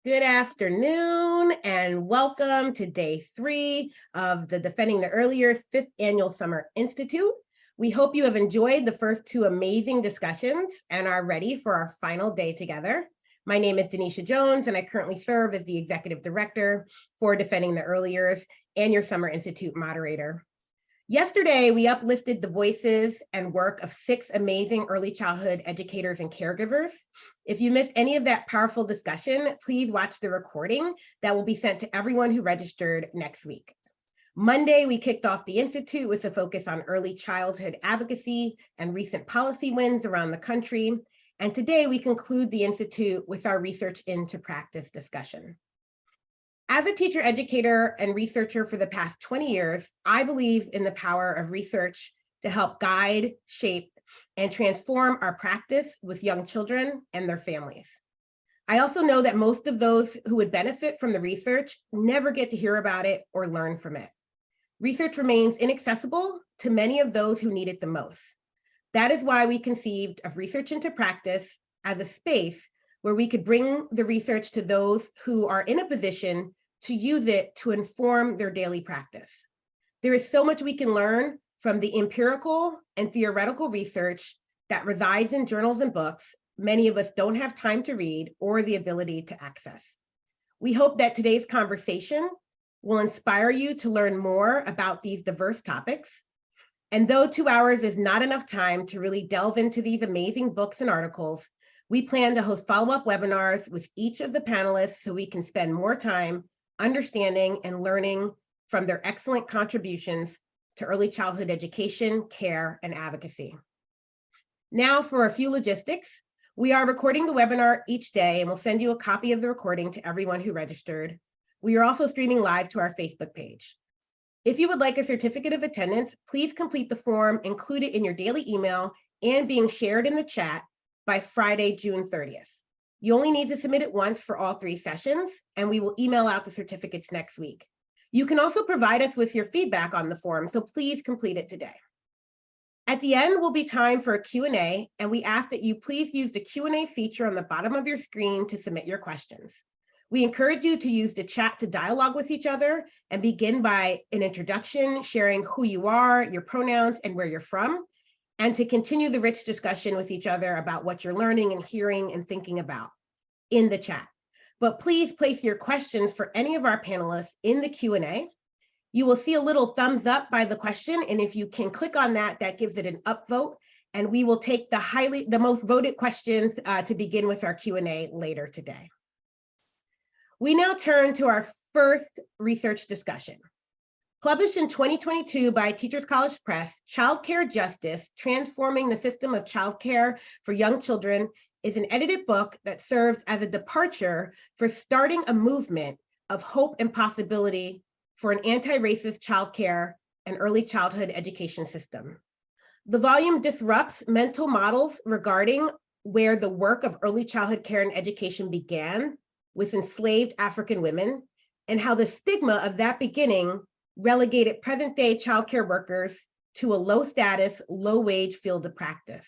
Good afternoon and welcome to day 3 of the Defending the Early Years 5th Annual Summer Institute. We hope you have enjoyed the first 2 amazing discussions and are ready for our final day together. My name is Denisha Jones and I currently serve as the Executive Director for Defending the Early Years and your Summer Institute moderator. Yesterday, we uplifted the voices and work of 6 amazing early childhood educators and caregivers. If you missed any of that powerful discussion, please watch the recording that will be sent to everyone who registered next week. Monday, we kicked off the Institute with a focus on early childhood advocacy and recent policy wins around the country. And today, we conclude the Institute with our research into practice discussion. As a teacher, educator, and researcher for the past 20 years, I believe in the power of research to help guide, shape, and transform our practice with young children and their families. I also know that most of those who would benefit from the research never get to hear about it or learn from it. Research remains inaccessible to many of those who need it the most. That is why we conceived of research into practice as a space where we could bring the research to those who are in a position to use it to inform their daily practice. There is so much we can learn from the empirical and theoretical research that resides in journals and books many of us don't have time to read or the ability to access. We hope that today's conversation will inspire you to learn more about these diverse topics. And though 2 hours is not enough time to really delve into these amazing books and articles, we plan to host follow-up webinars with each of the panelists so we can spend more time understanding and learning from their excellent contributions to early childhood education, care, and advocacy. Now for a few logistics. We are recording the webinar each day and we'll send you a copy of the recording to everyone who registered. We are also streaming live to our Facebook page. If you would like a certificate of attendance, please complete the form included in your daily email and being shared in the chat by Friday, June 30th. You only need to submit it once for all 3 sessions, and we will email out the certificates next week. You can also provide us with your feedback on the form, so please complete it today. At the end will be time for a Q&A, and we ask that you please use the Q&A feature on the bottom of your screen to submit your questions. We encourage you to use the chat to dialogue with each other and begin by an introduction, sharing who you are, your pronouns, and where you're from, and to continue the rich discussion with each other about what you're learning and hearing and thinking about in the chat. But please place your questions for any of our panelists in the Q&A. You will see a little thumbs up by the question, and if you can click on that, that gives it an upvote, and we will take the most voted questions to begin with our Q&A later today. We now turn to our first research discussion. Published in 2022 by Teachers College Press, Childcare Justice: Transforming the System of Childcare for Young Children is an edited book that serves as a departure for starting a movement of hope and possibility for an anti-racist childcare and early childhood education system. The volume disrupts mental models regarding where the work of early childhood care and education began with enslaved African women and how the stigma of that beginning relegated present-day childcare workers to a low-status, low-wage field of practice.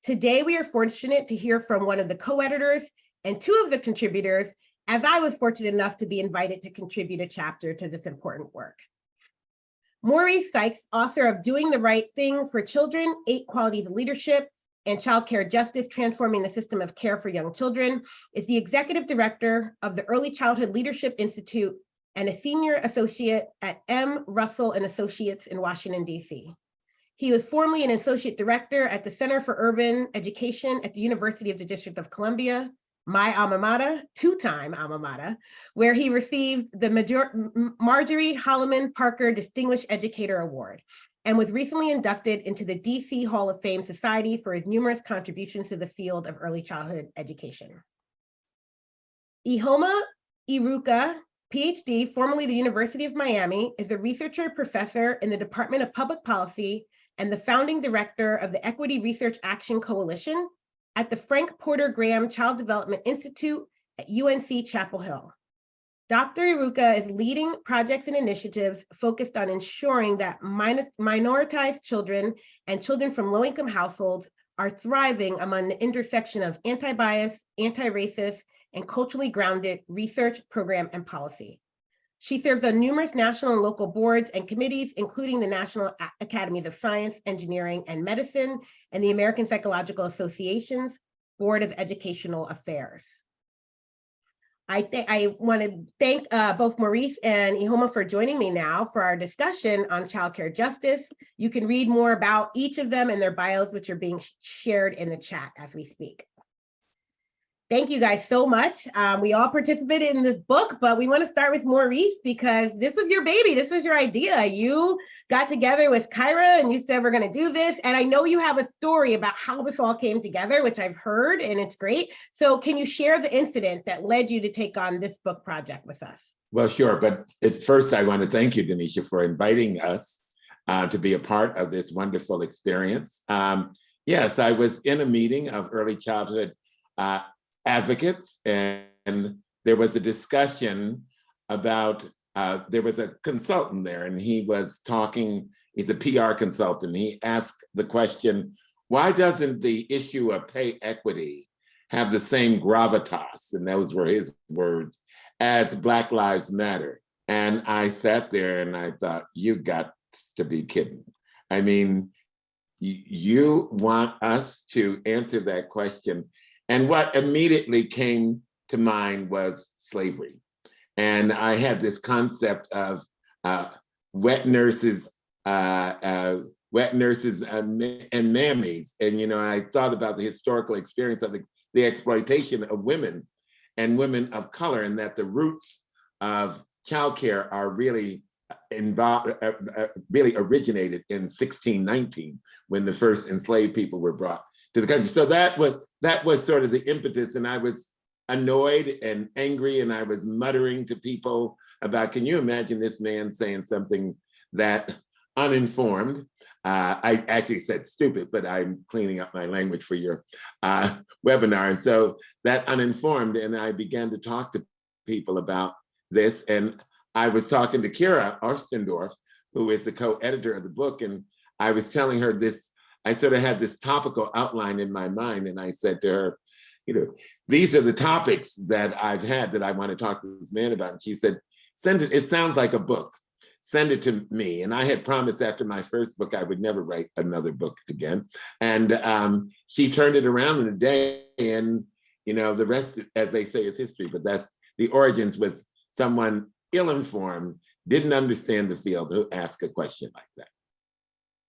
Today, we are fortunate to hear from one of the co-editors and 2 of the contributors, as I was fortunate enough to be invited to contribute a chapter to this important work. Maurice Sykes, author of Doing the Right Thing for Children, 8 Qualities of Leadership, and Childcare Justice: Transforming the System of Care for Young Children, is the executive director of the Early Childhood Leadership Institute and a senior associate at M. Russell and Associates in Washington, D.C. He was formerly an associate director at the Center for Urban Education at the University of the District of Columbia, my alma mater, 2-time alma mater, where he received the Marjorie Holloman Parker Distinguished Educator Award, and was recently inducted into the DC Hall of Fame Society for his numerous contributions to the field of early childhood education. Iheoma Iruka, PhD, formerly the University of Miami, is a researcher professor in the Department of Public Policy and the founding director of the Equity Research Action Coalition at the Frank Porter Graham Child Development Institute at UNC Chapel Hill. Dr. Iruka is leading projects and initiatives focused on ensuring that minoritized children and children from low-income households are thriving among the intersection of anti-bias, anti-racist, and culturally grounded research, program, and policy. She serves on numerous national and local boards and committees, including the National Academies of Science, Engineering, and Medicine, and the American Psychological Association's Board of Educational Affairs. I want to thank both Maurice and Iheoma for joining me now for our discussion on childcare justice. You can read more about each of them and their bios, which are being shared in the chat as we speak. Thank you guys so much. We all participated in this book, but we want to start with Maurice because this was your baby. This was your idea. You got together with Kyra and you said, we're going to do this. And I know you have a story about how this all came together, which I've heard, and it's great. So can you share the incident that led you to take on this book project with us? Well, sure. But at first, I want to thank you, Natacha, for inviting us to be a part of this wonderful experience. Yes, I was in a meeting of early childhood advocates, and there was a discussion about, there was a consultant there, and he was talking, he's a PR consultant. He asked the question, why doesn't the issue of pay equity have the same gravitas, and those were his words, as Black Lives Matter? And I sat there and I thought, you got to be kidding. I mean, you want us to answer that question. And what immediately came to mind was slavery. And I had this concept of wet nurses and mammies. And, you know, I thought about the historical experience of the exploitation of women and women of color, and that the roots of childcare are really really originated in 1619, when the first enslaved people were brought to the country. So that was sort of the impetus, and I was annoyed and angry, and I was muttering to people about, can you imagine this man saying something that uninformed? I actually said stupid, but I'm cleaning up my language for your webinar. So that uninformed, and I began to talk to people about this, and I was talking to Kira Ostendorf, who is the co-editor of the book, and I was telling her this. I sort of had this topical outline in my mind, and I said to her, you know, these are the topics that I've had that I want to talk to this man about. And she said, send it, it sounds like a book. Send it to me. And I had promised after my first book, I would never write another book again. And she turned it around in a day, and, you know, the rest, as they say, is history, but that's the origins, was someone ill-informed, didn't understand the field, who asked a question like that.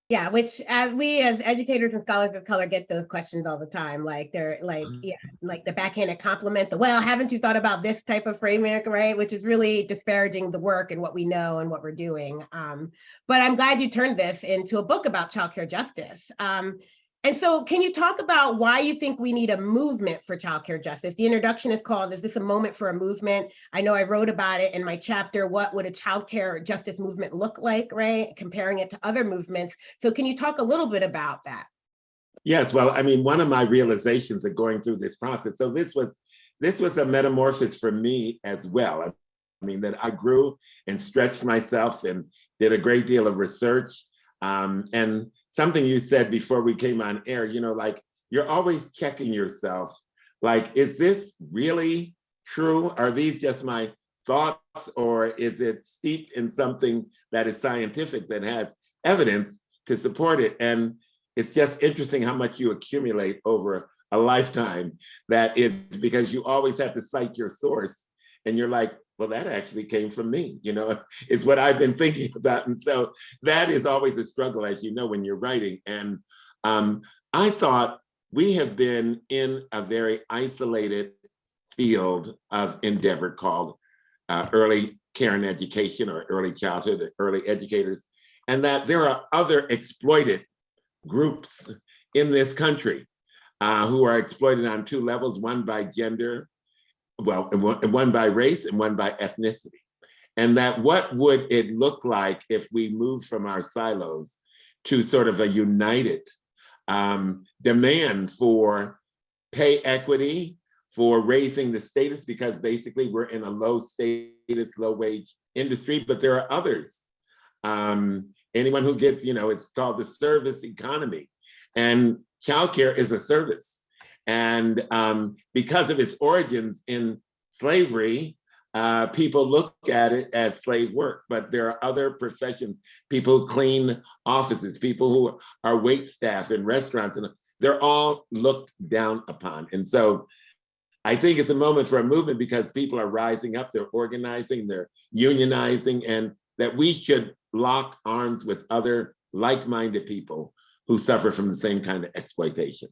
Yeah, which we as educators and scholars of color get those questions all the time. Like they're like, yeah, like the backhanded compliment, the, well, haven't you thought about this type of framework, right? Which is really disparaging the work and what we know and what we're doing. But I'm glad you turned this into a book about childcare justice. And so can you talk about why you think we need a movement for childcare justice? The introduction is called, is this a moment for a movement? I know I wrote about it in my chapter, what would a childcare justice movement look like, right? Comparing it to other movements. So can you talk a little bit about that? Yes, well, I mean, one of my realizations of going through this process, so this was a metamorphosis for me as well. I mean, that I grew and stretched myself and did a great deal of research. And something you said before we came on air, you know, like, you're always checking yourself. Like, is this really true? Are these just my thoughts, or is it steeped in something that is scientific, that has evidence to support it? And it's just interesting how much you accumulate over a lifetime. That is because you always have to cite your source, and you're like, well, that actually came from me, you know, is what I've been thinking about. And so that is always a struggle, as you know, when you're writing. And I thought we have been in a very isolated field of endeavor called early care and education, or early childhood, early educators, and that there are other exploited groups in this country who are exploited on two levels, one by gender, well, and one by race, and one by ethnicity. And that what would it look like if we moved from our silos to sort of a united demand for pay equity, for raising the status, because basically we're in a low status, low wage industry, but there are others. Anyone who gets, you know, it's called the service economy, and childcare is a service. And because of its origins in slavery, people look at it as slave work, but there are other professions, people who clean offices, people who are wait staff in restaurants, and they're all looked down upon. And so I think it's a moment for a movement because people are rising up, they're organizing, they're unionizing, and that we should lock arms with other like-minded people who suffer from the same kind of exploitation.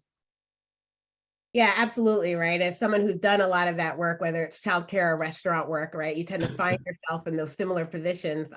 Yeah, absolutely, right. As someone who's done a lot of that work, whether it's childcare or restaurant work, right, you tend to find yourself in those similar positions.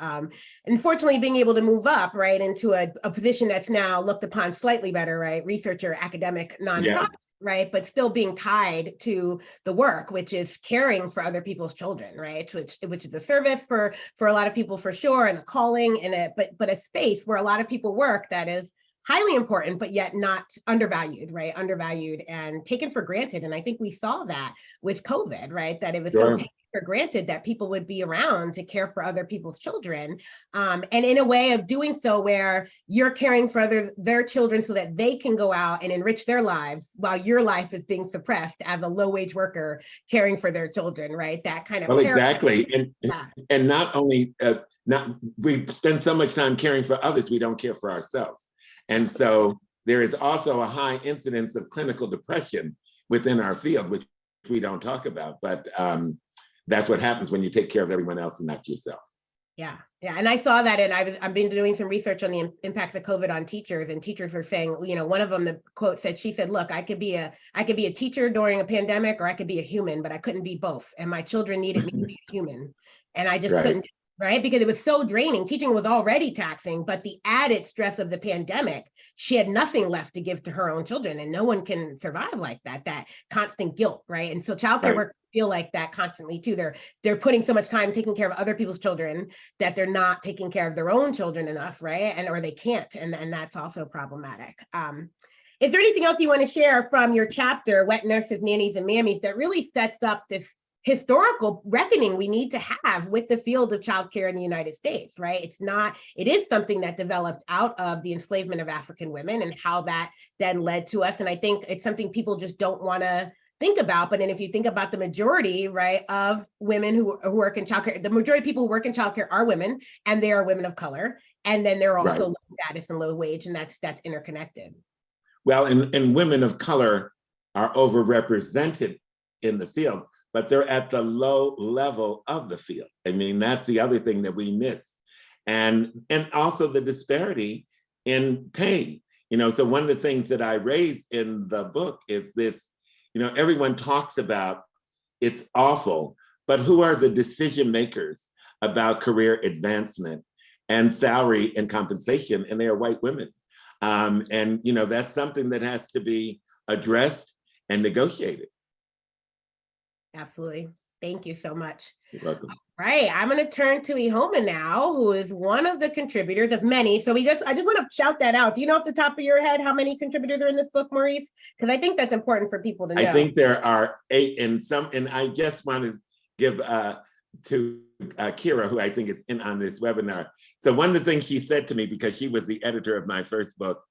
Unfortunately, being able to move up, right, into a position that's now looked upon slightly better, right, researcher, academic, nonprofit, Yes. right, but still being tied to the work, which is caring for other people's children, right, which is a service for a lot of people for sure, and a calling, and but a space where a lot of people work that is highly important, but yet not undervalued, right? Undervalued and taken for granted. And I think we saw that with COVID, right? That it was so taken for granted that people would be around to care for other people's children. And in a way of doing so where you're caring for their children so that they can go out and enrich their lives while your life is being suppressed as a low-wage worker caring for their children, right? That kind of exactly. And not only, we spend so much time caring for others, we don't care for ourselves. And so there is also a high incidence of clinical depression within our field, which we don't talk about, but that's what happens when you take care of everyone else and not yourself. Yeah. And I saw that, and I've been doing some research on the impacts of COVID on teachers, and teachers were saying, you know, one of them, the quote said, she said, look, I could be a teacher during a pandemic, or I could be a human, but I couldn't be both. And my children needed me to be a human. And I just couldn't, right? Because it was so draining. Teaching was already taxing, but the added stress of the pandemic, she had nothing left to give to her own children, and no one can survive like that constant guilt, right? And so childcare workers feel like that constantly too. They're putting so much time taking care of other people's children that they're not taking care of their own children enough, right? Or they can't, and that's also problematic. Is there anything else you want to share from your chapter, Wet Nurses, Nannies, and Mammies, that really sets up this historical reckoning we need to have with the field of childcare in the United States, right? It is something that developed out of the enslavement of African women and how that then led to us. And I think it's something people just don't want to think about. But then if you think about the majority, right, of women who work in childcare, the majority of people who work in childcare are women, and they are women of color. And then they're also low status and low wage, and that's interconnected. Well, and women of color are overrepresented in the field, but they're at the low level of the field. I mean, that's the other thing that we miss. And also the disparity in pay. You know, so one of the things that I raise in the book is this, you know, everyone talks about it's awful, but who are the decision makers about career advancement and salary and compensation? And they are white women. And, you know, that's something that has to be addressed and negotiated. Absolutely. Thank you so much. You're welcome. Right. I'm going to turn to Iheoma now, who is one of the contributors of many. So I just want to shout that out. Do you know off the top of your head how many contributors are in this book, Maurice? Because I think that's important for people to know. I think there are 8 and I just want to give to Kira, who I think is in on this webinar. So one of the things she said to me, because she was the editor of my first book,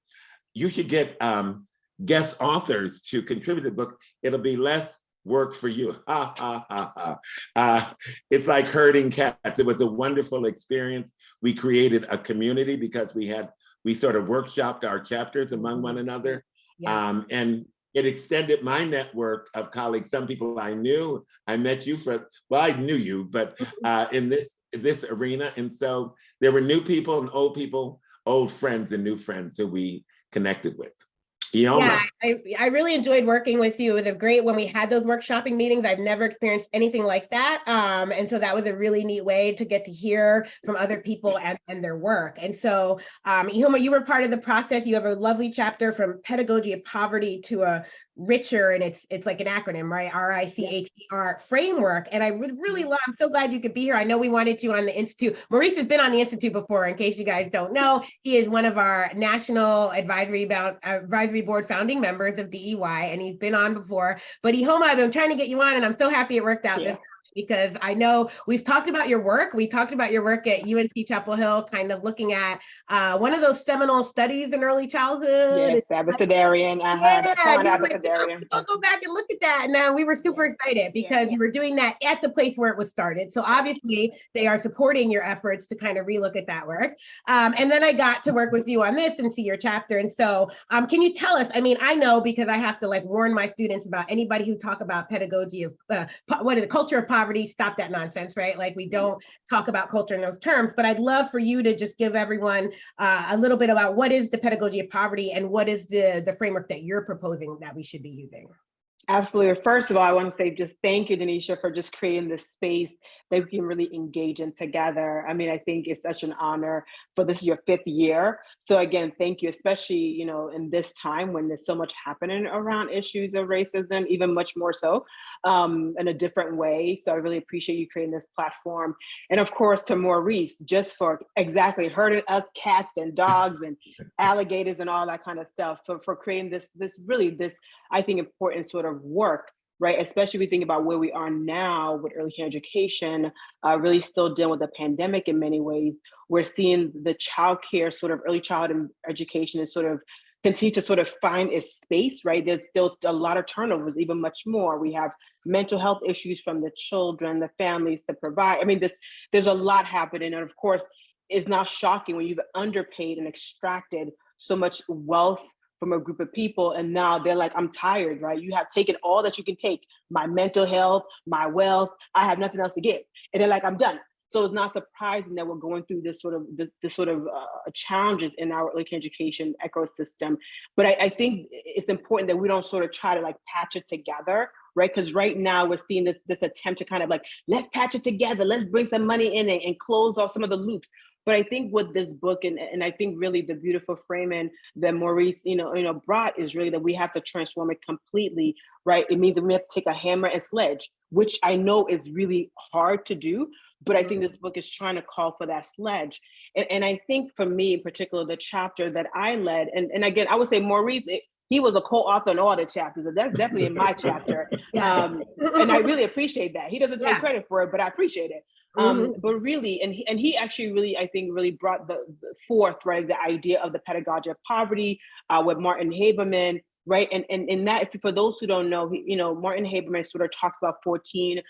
you should get guest authors to contribute to the book. It'll be less work for you. Ha, ha, ha, ha. It's like herding cats. It was a wonderful experience. We created a community because we sort of workshopped our chapters among one another. Yeah. And it extended my network of colleagues. Some people I knew, I met you I knew you, but in this arena. And so there were new people and old people, old friends and new friends who we connected with. Iheoma. Yeah, I really enjoyed working with you. It was great when we had those workshopping meetings. I've never experienced anything like that. And so that was a really neat way to get to hear from other people and their work. And so, Iheoma, you were part of the process. You have a lovely chapter from pedagogy of poverty to a richer, and it's like an acronym, right? RICHER framework. And I would really love, I'm so glad you could be here. I know we wanted you on the Institute. Maurice has been on the Institute before, in case you guys don't know. He is one of our national advisory board founding members of DEY, and he's been on before. But Iheoma, I've been trying to get you on, and I'm so happy it worked out this time. because I know we've talked about your work. We talked about your work at UNC Chapel Hill, kind of looking at one of those seminal studies in early childhood. Yes, Abecedarian. Yeah, Current you were like, Abecedarian. I'll go back and look at that. And we were super excited because you were doing that at the place where it was started. So obviously they are supporting your efforts to kind of relook at that work. And then I got to work with you on this and see your chapter. And so can you tell us, I mean, I know because I have to like warn my students about anybody who talk about pedagogy, what is the culture of poverty, stop that nonsense, right? Like we don't talk about culture in those terms, but I'd love for you to just give everyone a little bit about what is the pedagogy of poverty and what is the framework that you're proposing that we should be using. Absolutely. First of all, I want to say just thank you, Denisha, for just creating this space that we can really engage in together. I mean, I think it's such an honor for this is your 5th year. So again, thank you, especially, you know, in this time when there's so much happening around issues of racism, even much more so in a different way. So I really appreciate you creating this platform. And of course, to Maurice, just for exactly herding us cats and dogs and alligators and all that kind of stuff, for creating this I think important sort of work, right? Especially if we think about where we are now with early care education, really still dealing with the pandemic in many ways. We're seeing the childcare sort of early childhood education is sort of continue to sort of find its space, right? There's still a lot of turnovers, even much more. We have mental health issues from the children, the families to provide. I mean, there's a lot happening. And of course, it's not shocking when you've underpaid and extracted so much wealth from a group of people. And now they're like, I'm tired, right? You have taken all that you can take, my mental health, my wealth, I have nothing else to give. And they're like, I'm done. So it's not surprising that we're going through this sort of challenges in our early care education ecosystem. But I think it's important that we don't sort of try to like patch it together, right? Because right now we're seeing this attempt to kind of like, let's patch it together, let's bring some money in and close off some of the loops. But I think with this book, and I think really the beautiful framing that Maurice, brought is really that we have to transform it completely, right? It means that we have to take a hammer and sledge, which I know is really hard to do. But I think this book is trying to call for that sledge. And I think for me in particular, the chapter that I led, and again, I would say Maurice, he was a co-author on all the chapters. So that's definitely in my chapter. And I really appreciate that. He doesn't take credit for it, but I appreciate it. But really, and he actually really, I think, really brought the forth, right, the idea of the pedagogy of poverty with Martin Haberman, right? And in that, for those who don't know, Martin Haberman sort of talks about 14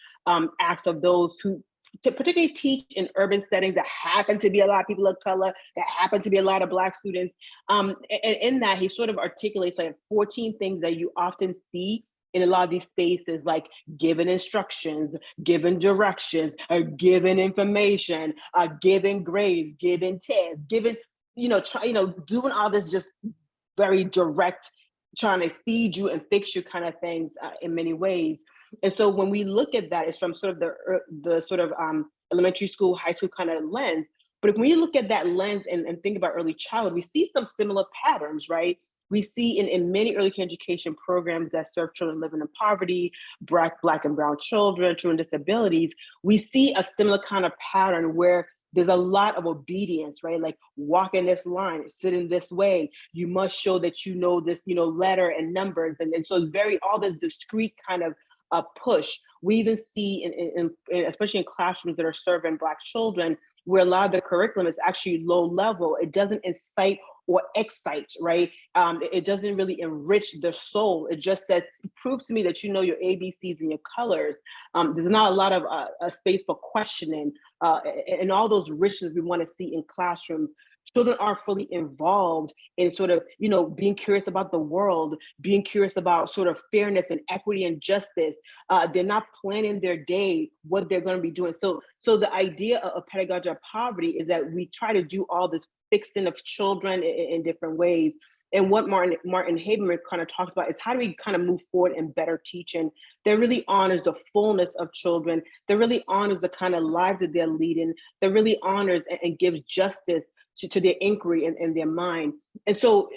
acts of those who to particularly teach in urban settings that happen to be a lot of people of color, that happen to be a lot of Black students. And in that, he sort of articulates like 14 things that you often see in a lot of these spaces, like giving instructions, giving directions, giving information, giving grades, giving tests, giving, doing all this just very direct, trying to feed you and fix you kind of things in many ways. And so when we look at that, it's from sort of the sort of elementary school, high school kind of lens. But when you look at that lens and think about early childhood, we see some similar patterns, right? We see in many early care education programs that serve children living in poverty, Black and brown children, children with disabilities, we see a similar kind of pattern where there's a lot of obedience, right? Like walk in this line, sit in this way. You must show that you know this, letter and numbers. And so it's all this discrete kind of push. We even see, in especially in classrooms that are serving Black children, where a lot of the curriculum is actually low level. It doesn't incite or excite, right? It doesn't really enrich the soul. It just says, prove to me that you know your ABCs and your colors. There's not a lot of space for questioning and all those richness we want to see in classrooms. Children aren't fully involved in sort of, being curious about the world, being curious about sort of fairness and equity and justice. They're not planning their day, what they're going to be doing. So the idea of pedagogy of poverty is that we try to do all this fixing of children in different ways. And what Martin Haberman kind of talks about is how do we kind of move forward in better teaching that really honors the fullness of children, that really honors the kind of lives that they're leading, that really honors and gives justice to their inquiry and their mind. And so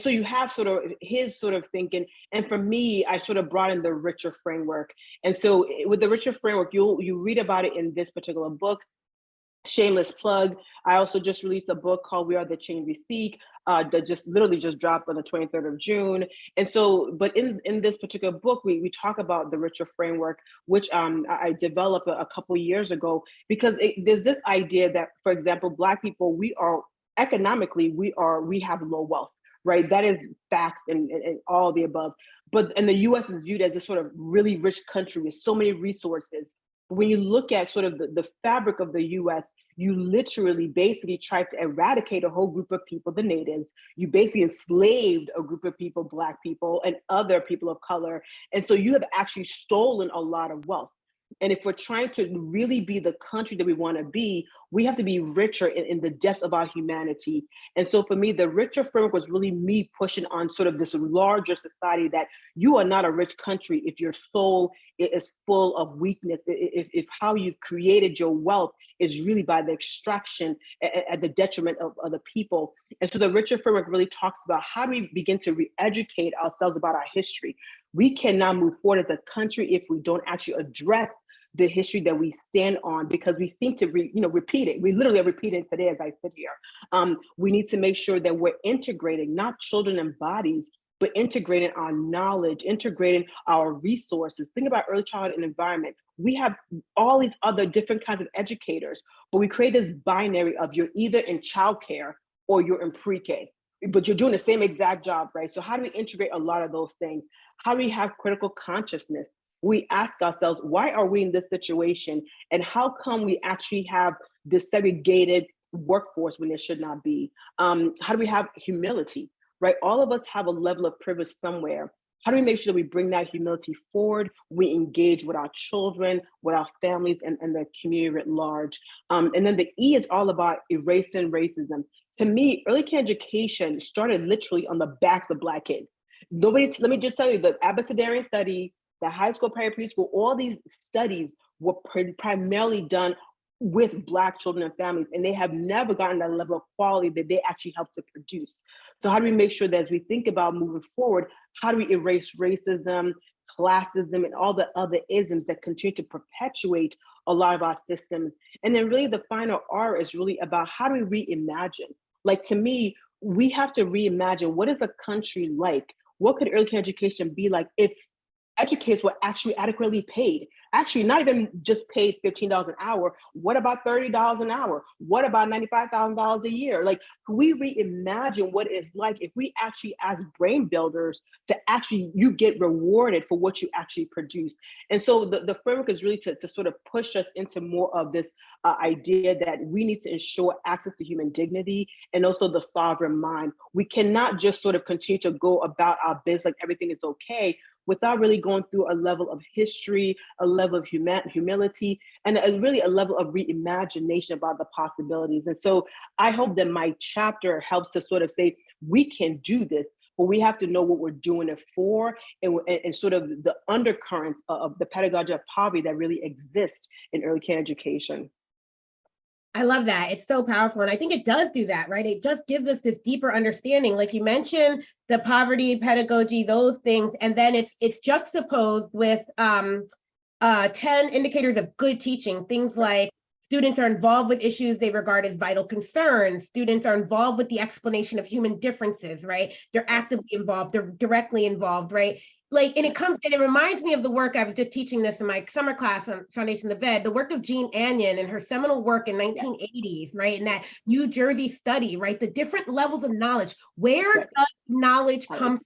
you have sort of his sort of thinking. And for me, I sort of brought in the richer framework. And so with the richer framework, you read about it in this particular book. Shameless plug. I also just released a book called We Are the Change We Seek that just literally just dropped on the 23rd of June. And so, but in this particular book, we talk about the richer framework, which I developed a couple years ago, because there's this idea that, for example, Black people, we are economically, we have low wealth, right? That is facts and all the above. But and the US is viewed as this sort of really rich country with so many resources. When you look at sort of the fabric of the US, you literally basically tried to eradicate a whole group of people, the natives. You basically enslaved a group of people, Black people and other people of color. And so you have actually stolen a lot of wealth. And if we're trying to really be the country that we want to be, we have to be richer in the depth of our humanity. And so for me, the richer framework was really me pushing on sort of this larger society that you are not a rich country if your soul is full of weakness, if how you've created your wealth is really by the extraction at the detriment of other people. And so the richer framework really talks about how do we begin to re-educate ourselves about our history. We cannot move forward as a country if we don't actually address the history that we stand on, because we seem to repeat it. We literally are repeating today as I sit here. We need to make sure that we're integrating not children and bodies, but integrating our knowledge, integrating our resources. Think about early childhood and environment. We have all these other different kinds of educators, but we create this binary of you're either in childcare or you're in pre-K, but you're doing the same exact job, right? So how do we integrate a lot of those things? How do we have critical consciousness? We ask ourselves, why are we in this situation? And how come we actually have this segregated workforce when it should not be? How do we have humility, right? All of us have a level of privilege somewhere. How do we make sure that we bring that humility forward? We engage with our children, with our families, and the community at large. And then the E is all about erasing racism. To me, early care education started literally on the backs of Black kids. Let me just tell you, the Abecedarian study, the high school, preschool, all these studies were primarily done with Black children and families, and they have never gotten that level of quality that they actually help to produce. So how do we make sure that as we think about moving forward, how do we erase racism, classism, and all the other isms that continue to perpetuate a lot of our systems? And then really the final R is really about how do we reimagine? Like, to me, we have to reimagine, what is a country like? What could early care education be like if educators were actually adequately paid? Actually, not even just paid $15 an hour. What about $30 an hour? What about $95,000 a year? Like, can we reimagine what it's like if we actually, as brain builders, to actually, you get rewarded for what you actually produce? And so the framework is really to sort of push us into more of this idea that we need to ensure access to human dignity and also the sovereign mind. We cannot just sort of continue to go about our business like everything is okay, without really going through a level of history, a level of humility, and really a level of reimagination about the possibilities. And so I hope that my chapter helps to sort of say, we can do this, but we have to know what we're doing it for, and sort of the undercurrents of the pedagogy of poverty that really exists in early care education. I love that. It's so powerful. And I think it does do that, right? It just gives us this deeper understanding. Like you mentioned, the poverty, pedagogy, those things. And then it's juxtaposed with 10 indicators of good teaching. Things like students are involved with issues they regard as vital concerns. Students are involved with the explanation of human differences, right? They're actively involved, they're directly involved, right? Like, and it reminds me of the work I was just teaching this in my summer class on Foundation of the Vet, the work of Jean Anyon and her seminal work in 1980s, right? And that New Jersey study, right? The different levels of knowledge. Where does knowledge come from?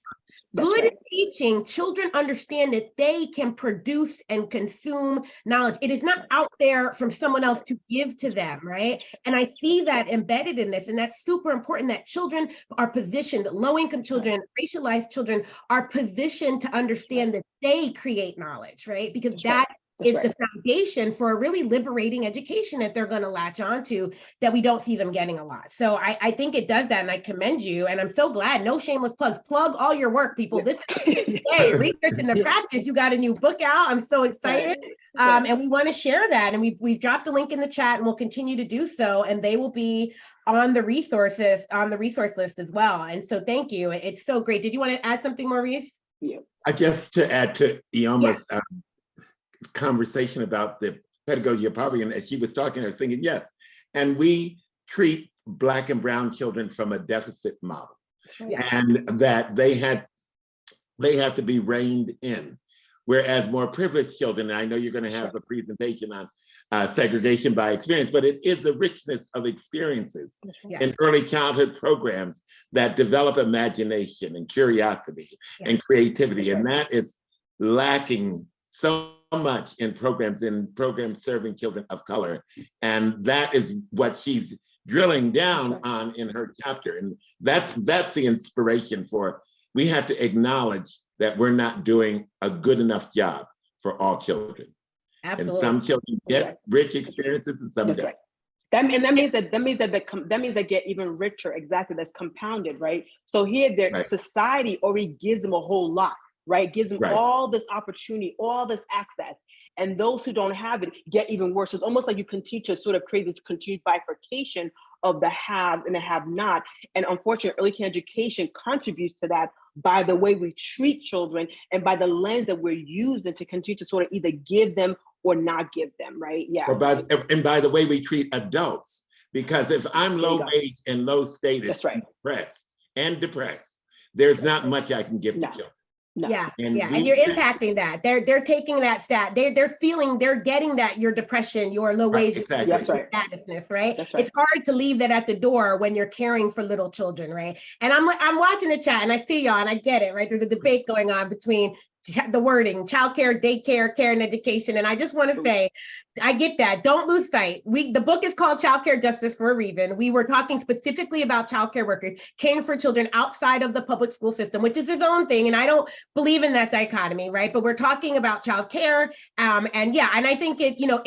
Good teaching, children understand that they can produce and consume knowledge. It is not out there from someone else to give to them, right? And I see that embedded in this, and that's super important that children are positioned, low-income children, racialized children are positioned to understand that they create knowledge, right? Because that is the foundation for a really liberating education that they're going to latch onto, that we don't see them getting a lot. So I think it does that, and I commend you. And I'm so glad. No shameless plugs. Plug all your work, people. This is research in the practice. You got a new book out. I'm so excited. And we want to share that. And we've dropped the link in the chat, and we'll continue to do so. And they will be on the resource list as well. And so thank you. It's so great. Did you want to add something, Maurice? Yeah. I guess to add to Iheoma's conversation about the pedagogy of poverty, and as she was talking, I was thinking, yes. And we treat Black and brown children from a deficit model, and that they have to be reined in. Whereas more privileged children, and I know you're going to have a presentation on segregation by experience, but it is a richness of experiences in early childhood programs that develop imagination and curiosity and creativity. And that is lacking so much in programs serving children of color. And that is what she's drilling down on in her chapter. And that's the inspiration for, we have to acknowledge that we're not doing a good enough job for all children. Absolutely. And some children get rich experiences and some don't. That means they get even richer. Exactly, that's compounded, right? So here, their society already gives them a whole lot, right? Gives them all this opportunity, all this access. And those who don't have it get even worse. It's almost like you continue to sort of create this continued bifurcation of the haves and the have-not. And unfortunately, early care education contributes to that by the way we treat children and by the lens that we're using to continue to sort of either give them or not give them, right? Yeah. And by the way we treat adults. Because if I'm low wage and low status, depressed, there's not much I can give to children. No. And you're impacting that. They're taking that stat. They're getting that your depression, your low wage, statusness, right? That's right. It's hard to leave that at the door when you're caring for little children, right? And I'm watching the chat and I see y'all and I get it, right? There's a debate going on between the wording, childcare, daycare, care and education. And I just want to say, I get that. Don't lose sight. The book is called Childcare Justice for a reason. We were talking specifically about childcare workers caring for children outside of the public school system, which is its own thing. And I don't believe in that dichotomy, right? But we're talking about childcare. And I think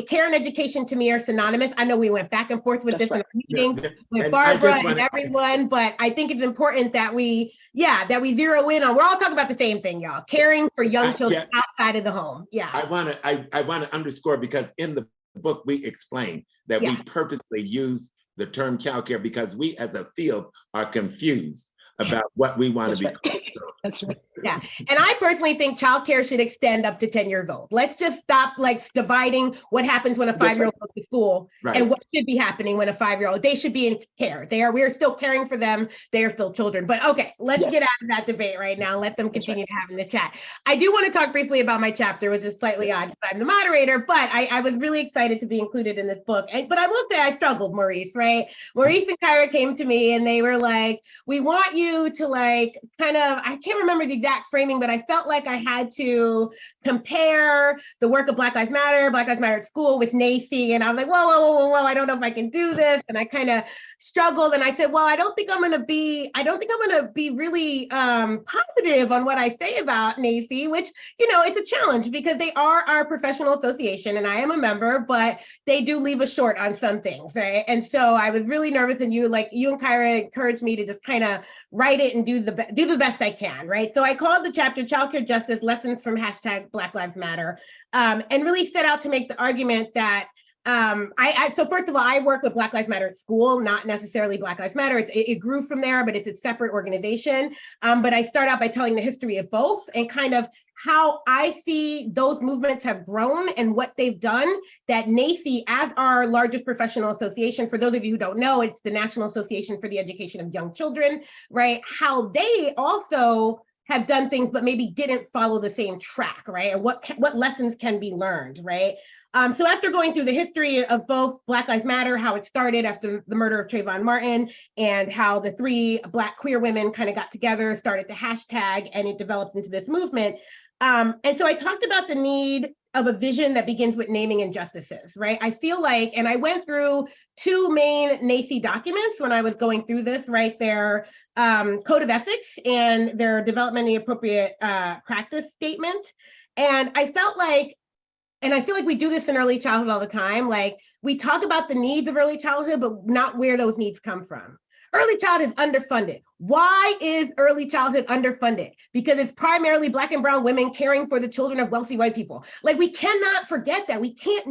care and education to me are synonymous. I know we went back and forth with this in our meetings with Barbara and everyone, but I think it's important that we zero in on, we're all talking about the same thing, y'all. Caring for young children outside of the home. I want to underscore, because in the book we explain that we purposely use the term childcare because we as a field are confused about what we want to be called. That's right. Yeah. And I personally think childcare should extend up to 10 years old. Let's just stop dividing what happens when a 5-year-old goes to school and what should be happening when a 5-year-old, they should be in care. We're still caring for them. They are still children. But okay, let's get out of that debate right now. Let them continue to have in the chat. I do want to talk briefly about my chapter, which is slightly odd because I'm the moderator, but I was really excited to be included in this book. But I will say I struggled, Maurice, right? Maurice and Kyra came to me and they were like, we want you to I can't remember the exact framing, but I felt like I had to compare the work of Black Lives Matter at School with NACY. And I was like, whoa, I don't know if I can do this. And I kind of struggled. And I said, well, I don't think I'm going to be really positive on what I say about NACY, which, it's a challenge because they are our professional association and I am a member, but they do leave us short on some things, right? And so I was really nervous, and you and Kyra encouraged me to just kind of write it and do the best I can, right? So I called the chapter Childcare Justice, Lessons from #Black Lives Matter, and really set out to make the argument that so first of all, I work with Black Lives Matter at School, not necessarily Black Lives Matter. It grew from there, but it's a separate organization. But I start out by telling the history of both and kind of how I see those movements have grown and what they've done, that NACY, as our largest professional association, for those of you who don't know, it's the National Association for the Education of Young Children, right? How they also have done things, but maybe didn't follow the same track, right? And what lessons can be learned, right? So after going through the history of both Black Lives Matter, how it started after the murder of Trayvon Martin, and how the 3 Black queer women kind of got together, started the hashtag, and it developed into this movement. And so I talked about the need of a vision that begins with naming injustices, right? I feel like, and I went through 2 main NACY documents when I was going through this, right? Their Code of Ethics and their Developmentally Appropriate Practice Statement. And I felt like, and I feel like we do this in early childhood all the time, we talk about the needs of early childhood, but not where those needs come from. Early childhood is underfunded. Why is early childhood underfunded? Because it's primarily Black and brown women caring for the children of wealthy white people. We cannot forget that. We can't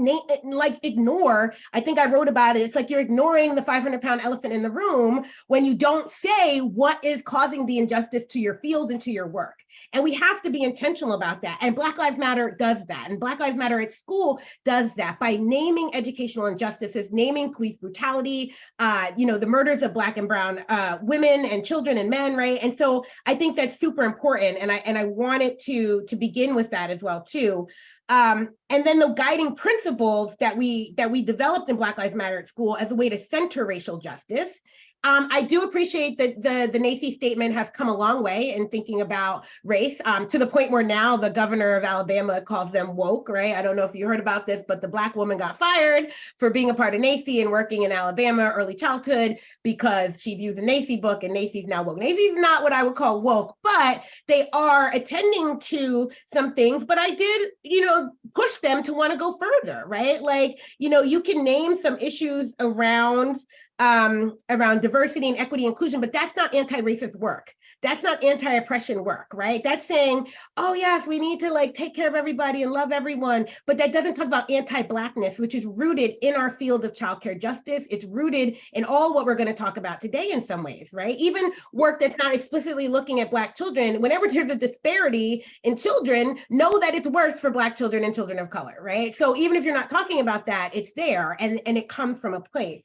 ignore, I think I wrote about it. It's like you're ignoring the 500-pound elephant in the room when you don't say what is causing the injustice to your field and to your work. And we have to be intentional about that. And Black Lives Matter does that. And Black Lives Matter at school does that by naming educational injustices, naming police brutality, the murders of Black and brown women and children and men, right? And so I think that's super important. And I wanted to begin with that as well too. And then the guiding principles that we developed in Black Lives Matter at school as a way to center racial justice. I do appreciate that the NACI statement has come a long way in thinking about race, to the point where now the governor of Alabama calls them woke, right? I don't know if you heard about this, but the Black woman got fired for being a part of NACI and working in Alabama early childhood because she views a NACI book and NACI's now woke. NACI's not what I would call woke, but they are attending to some things. But I did, push them to want to go further, right? Like, you can name some issues around diversity and equity inclusion, but that's not anti-racist work. That's not anti-oppression work, right? That's saying, oh yes, we need to take care of everybody and love everyone, but that doesn't talk about anti-Blackness, which is rooted in our field of childcare justice. It's rooted in all what we're going to talk about today in some ways, right? Even work that's not explicitly looking at Black children, whenever there's a disparity in children, know that it's worse for Black children and children of color, right? So even if you're not talking about that, it's there and it comes from a place.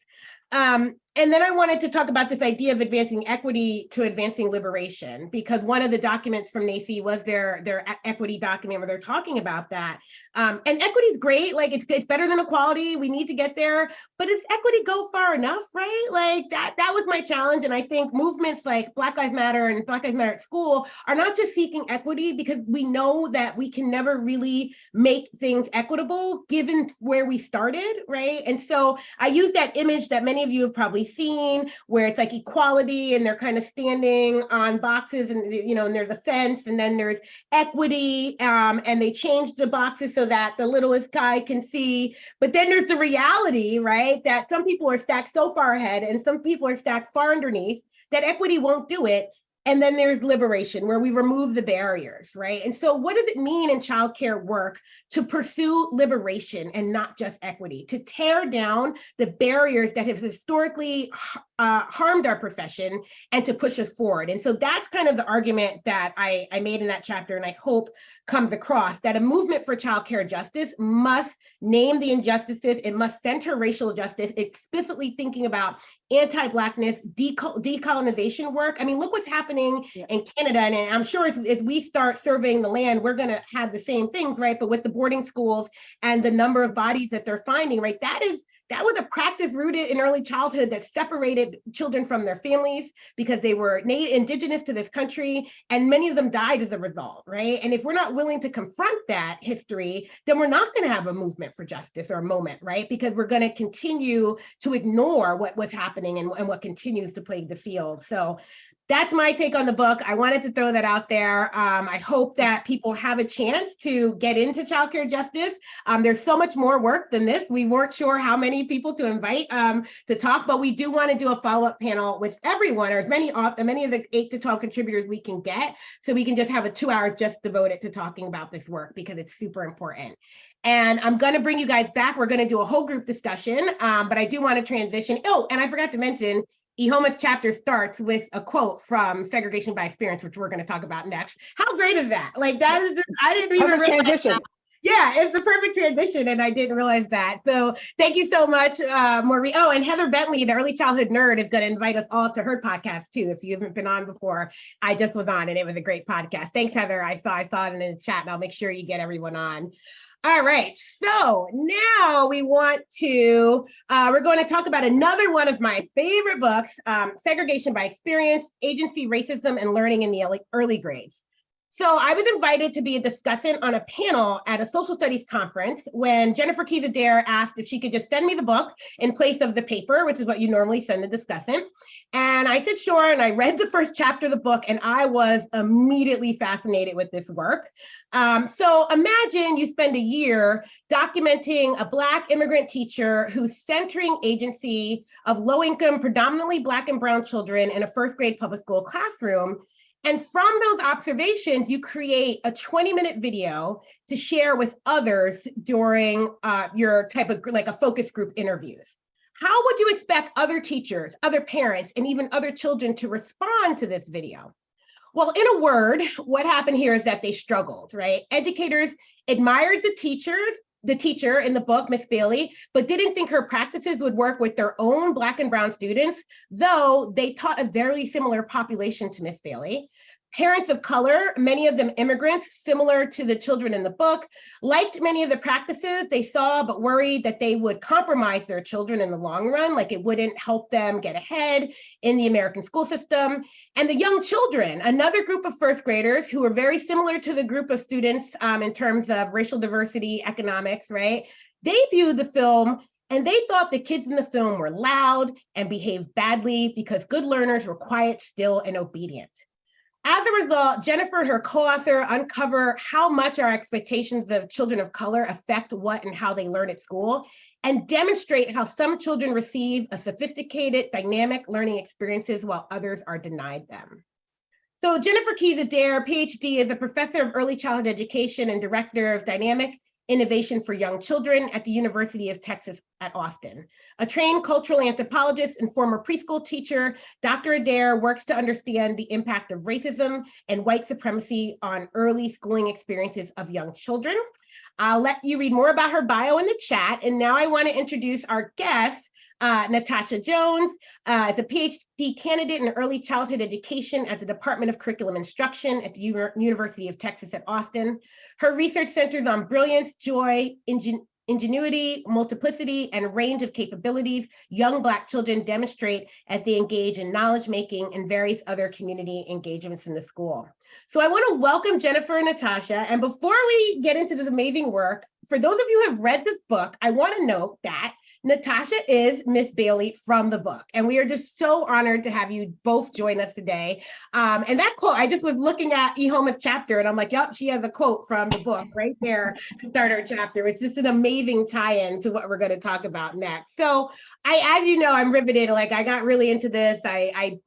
And then I wanted to talk about this idea of advancing equity to advancing liberation, because one of the documents from NACI was their equity document where they're talking about that. And equity is great, it's better than equality. We need to get there, but does equity go far enough, right? That was my challenge. And I think movements like Black Lives Matter and Black Lives Matter at School are not just seeking equity because we know that we can never really make things equitable given where we started, right? And so I use that image that many of you have probably seen where it's like equality and they're kind of standing on boxes and and there's a fence, and then there's equity, and they changed the boxes so that the littlest guy can see. But then there's the reality, right, that some people are stacked so far ahead and some people are stacked far underneath that equity won't do it. And then there's liberation, where we remove the barriers, right? And so what does it mean in childcare work to pursue liberation and not just equity, to tear down the barriers that have historically harmed our profession and to push us forward? And so that's kind of the argument that I made in that chapter, and I hope comes across, that a movement for childcare justice must name the injustices, it must center racial justice, explicitly thinking about anti-Blackness, decolonization work. I mean, look what's happening in Canada. And I'm sure if we start surveying the land, we're going to have the same things, right? But with the boarding schools and the number of bodies that they're finding, right? That was a practice rooted in early childhood that separated children from their families because they were indigenous to this country, and many of them died as a result, right? And if we're not willing to confront that history, then we're not going to have a movement for justice or a moment, right? Because we're going to continue to ignore what was happening and what continues to plague the field. So that's my take on the book. I wanted to throw that out there. I hope that people have a chance to get into childcare justice. There's so much more work than this. We weren't sure how many people to invite to talk, but we do want to do a follow-up panel with everyone, or as many of the 8 to 12 contributors we can get, so we can just have a 2 hours just devoted to talking about this work because it's super important. And I'm going to bring you guys back. We're going to do a whole group discussion, but I do want to transition. Oh, and I forgot to mention, Iheoma's chapter starts with a quote from Segregation by Experience, which we're going to talk about next. How great is that? That is just, I didn't even realize transition. that. Yeah, it's the perfect transition, and I didn't realize that. So thank you so much, Maurice. Oh, and Heather Bentley, the early childhood nerd, is going to invite us all to her podcast too. If you haven't been on before, I just was on, and it was a great podcast. Thanks, Heather. I saw it in the chat, and I'll make sure you get everyone on. All right, so now we're going to talk about another one of my favorite books, Segregation by Experience, Agency, Racism, and Learning in the Early Grades. So I was invited to be a discussant on a panel at a social studies conference when Jennifer Keys-Adair asked if she could just send me the book in place of the paper, which is what you normally send the discussant. And I said, sure. And I read the first chapter of the book, and I was immediately fascinated with this work. So imagine you spend a year documenting a Black immigrant teacher who's centering agency of low-income, predominantly Black and brown children in a first grade public school classroom. And from those observations, you create a 20-minute video to share with others during your type of a focus group interviews. How would you expect other teachers, other parents, and even other children to respond to this video? Well, in a word, what happened here is that they struggled, right? Educators admired the teacher in the book, Miss Bailey, but didn't think her practices would work with their own Black and Brown students, though they taught a very similar population to Miss Bailey. Parents of color, many of them immigrants, similar to the children in the book, liked many of the practices they saw, but worried that they would compromise their children in the long run, like it wouldn't help them get ahead in the American school system. And the young children, another group of first graders who were very similar to the group of students in terms of racial diversity, economics, right? They viewed the film and they thought the kids in the film were loud and behaved badly because good learners were quiet, still, and obedient. As a result, Jennifer and her co-author uncover how much our expectations of children of color affect what and how they learn at school, and demonstrate how some children receive a sophisticated, dynamic learning experiences while others are denied them. So Jennifer Keys-Adair, PhD, is a professor of early childhood education and director of dynamic innovation for young children at the University of Texas at Austin. A trained cultural anthropologist and former preschool teacher, Dr. Adair works to understand the impact of racism and white supremacy on early schooling experiences of young children. I'll let you read more about her bio in the chat. And now I want to introduce our guest, Natacha Jones, is a PhD candidate in early childhood education at the Department of Curriculum Instruction at the University of Texas at Austin. Her research centers on brilliance, joy, ingenuity, multiplicity, and range of capabilities young Black children demonstrate as they engage in knowledge making and various other community engagements in the school. So I want to welcome Jennifer and Natacha. And before we get into this amazing work, for those of you who have read this book, I want to note that Natacha is Miss Bailey from the book. And we are just so honored to have you both join us today. And that quote, I just was looking at Iheoma's chapter and I'm like, yep, she has a quote from the book right there to start her chapter. It's just an amazing tie-in to what we're going to talk about next. So as you know, I'm riveted. Like I got really into this. I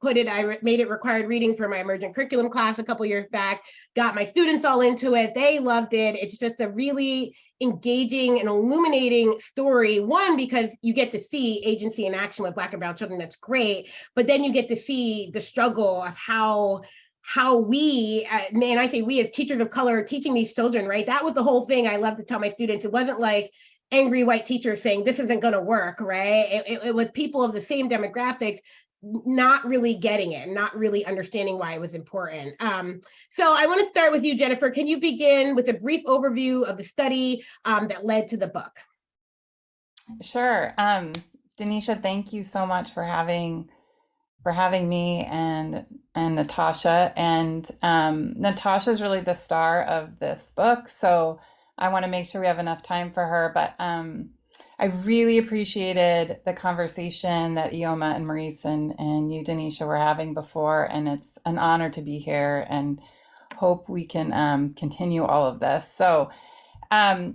made it required reading for my emergent curriculum class a couple years back, got my students all into it. They loved it. It's just a really engaging and illuminating story. One, because you get to see agency in action with Black and Brown children, that's great. But then you get to see the struggle of how we, and I say we as teachers of color, teaching these children, right? That was the whole thing I love to tell my students. It wasn't like angry white teachers saying this isn't going to work, right? It was people of the same demographics not really getting it, not really understanding why it was important. So I want to start with you, Jennifer. Can you begin with a brief overview of the study that led to the book? Sure. Denisha, thank you so much for having me and Natacha. And Natasha is really the star of this book, so I want to make sure we have enough time for her. But I really appreciated the conversation that Iheoma and Maurice and you, Denisha, were having before, and it's an honor to be here and hope we can continue all of this. So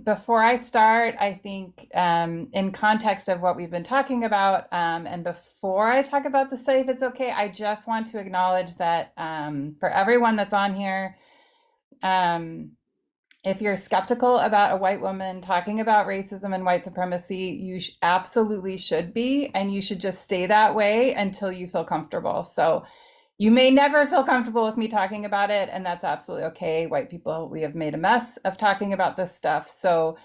before I start, I think in context of what we've been talking about, and before I talk about the study, if it's okay, I just want to acknowledge that for everyone that's on here, if you're skeptical about a white woman talking about racism and white supremacy, you absolutely should be, and you should just stay that way until you feel comfortable. So you may never feel comfortable with me talking about it, and that's absolutely okay. White people, we have made a mess of talking about this stuff. So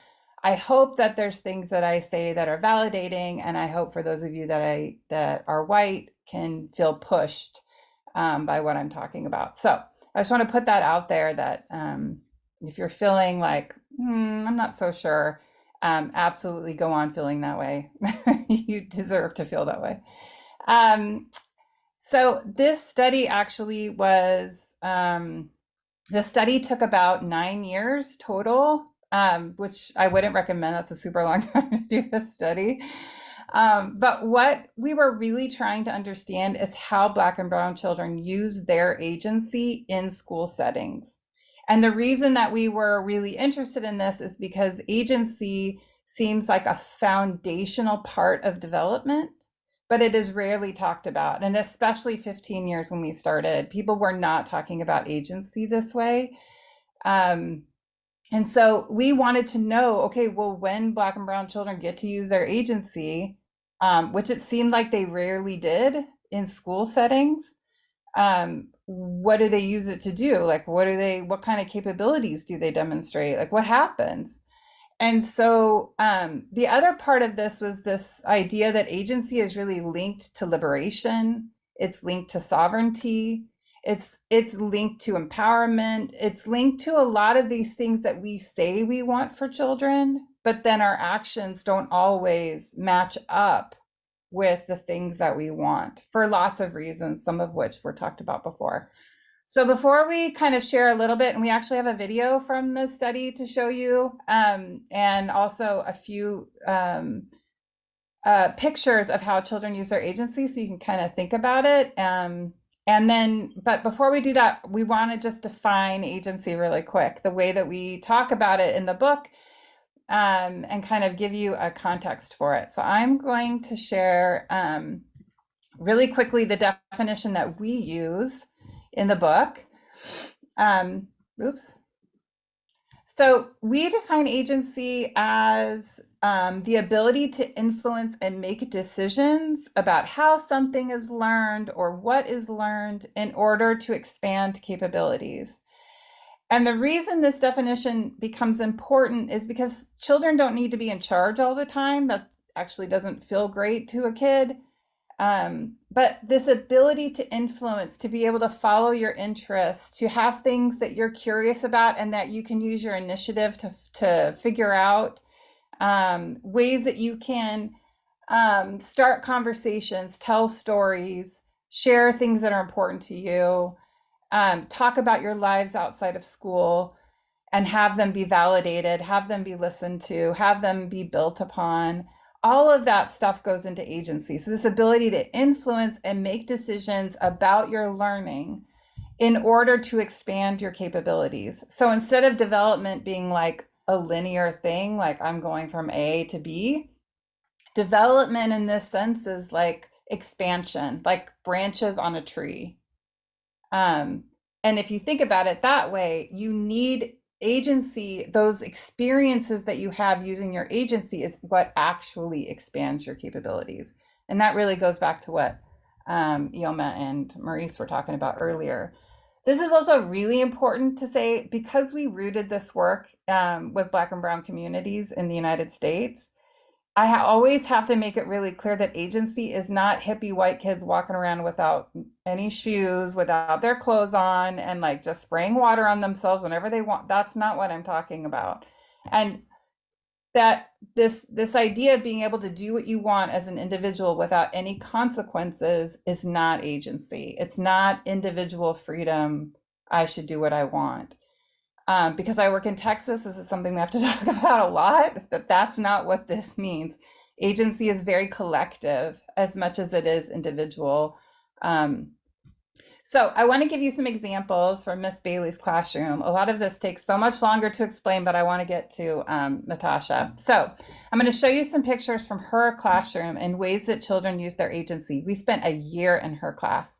I hope that there's things that I say that are validating, and I hope for those of you that are white can feel pushed by what I'm talking about. So I just want to put that out there that if you're feeling like, I'm not so sure, absolutely go on feeling that way. You deserve to feel that way. So this study actually was, the study took about 9 years total, which I wouldn't recommend. That's a super long time to do this study. But what we were really trying to understand is how Black and Brown children use their agency in school settings. And the reason that we were really interested in this is because agency seems like a foundational part of development, but it is rarely talked about. And especially 15 years when we started, people were not talking about agency this way. And so we wanted to know, okay, well, when Black and Brown children get to use their agency, which it seemed like they rarely did in school settings, what do they use it to do? Like, what kind of capabilities do they demonstrate? Like, what happens? And so the other part of this was this idea that agency is really linked to liberation. It's linked to sovereignty. It's linked to empowerment. It's linked to a lot of these things that we say we want for children, but then our actions don't always match up with the things that we want for lots of reasons, some of which were talked about before. So before we kind of share a little bit, and we actually have a video from the study to show you, and also a few pictures of how children use their agency, so you can kind of think about it. But before we do that, we want to just define agency really quick, the way that we talk about it in the book, and kind of give you a context for it. So I'm going to share really quickly the definition that we use in the book. So we define agency as the ability to influence and make decisions about how something is learned or what is learned in order to expand capabilities. And the reason this definition becomes important is because children don't need to be in charge all the time. That actually doesn't feel great to a kid. But this ability to influence, to be able to follow your interests, to have things that you're curious about and that you can use your initiative to figure out, ways that you can start conversations, tell stories, share things that are important to you, talk about your lives outside of school, and have them be validated, have them be listened to, have them be built upon. All of that stuff goes into agency. So this ability to influence and make decisions about your learning in order to expand your capabilities. So instead of development being like a linear thing, like I'm going from A to B, development in this sense is like expansion, like branches on a tree. And if you think about it that way, you need agency. Those experiences that you have using your agency is what actually expands your capabilities. And that really goes back to what Iheoma and Maurice were talking about earlier. This is also really important to say, because we rooted this work with Black and Brown communities in the United States. I always have to make it really clear that agency is not hippie white kids walking around without any shoes, without their clothes on, and like just spraying water on themselves whenever they want. That's not what I'm talking about. And that this idea of being able to do what you want as an individual without any consequences is not agency. It's not individual freedom. I should do what I want. Because I work in Texas, this is something we have to talk about a lot, that's not what this means. Agency is very collective as much as it is individual. So I want to give you some examples from Miss Bailey's classroom. A lot of this takes so much longer to explain, but I want to get to Natacha. So I'm going to show you some pictures from her classroom and ways that children use their agency. We spent a year in her class.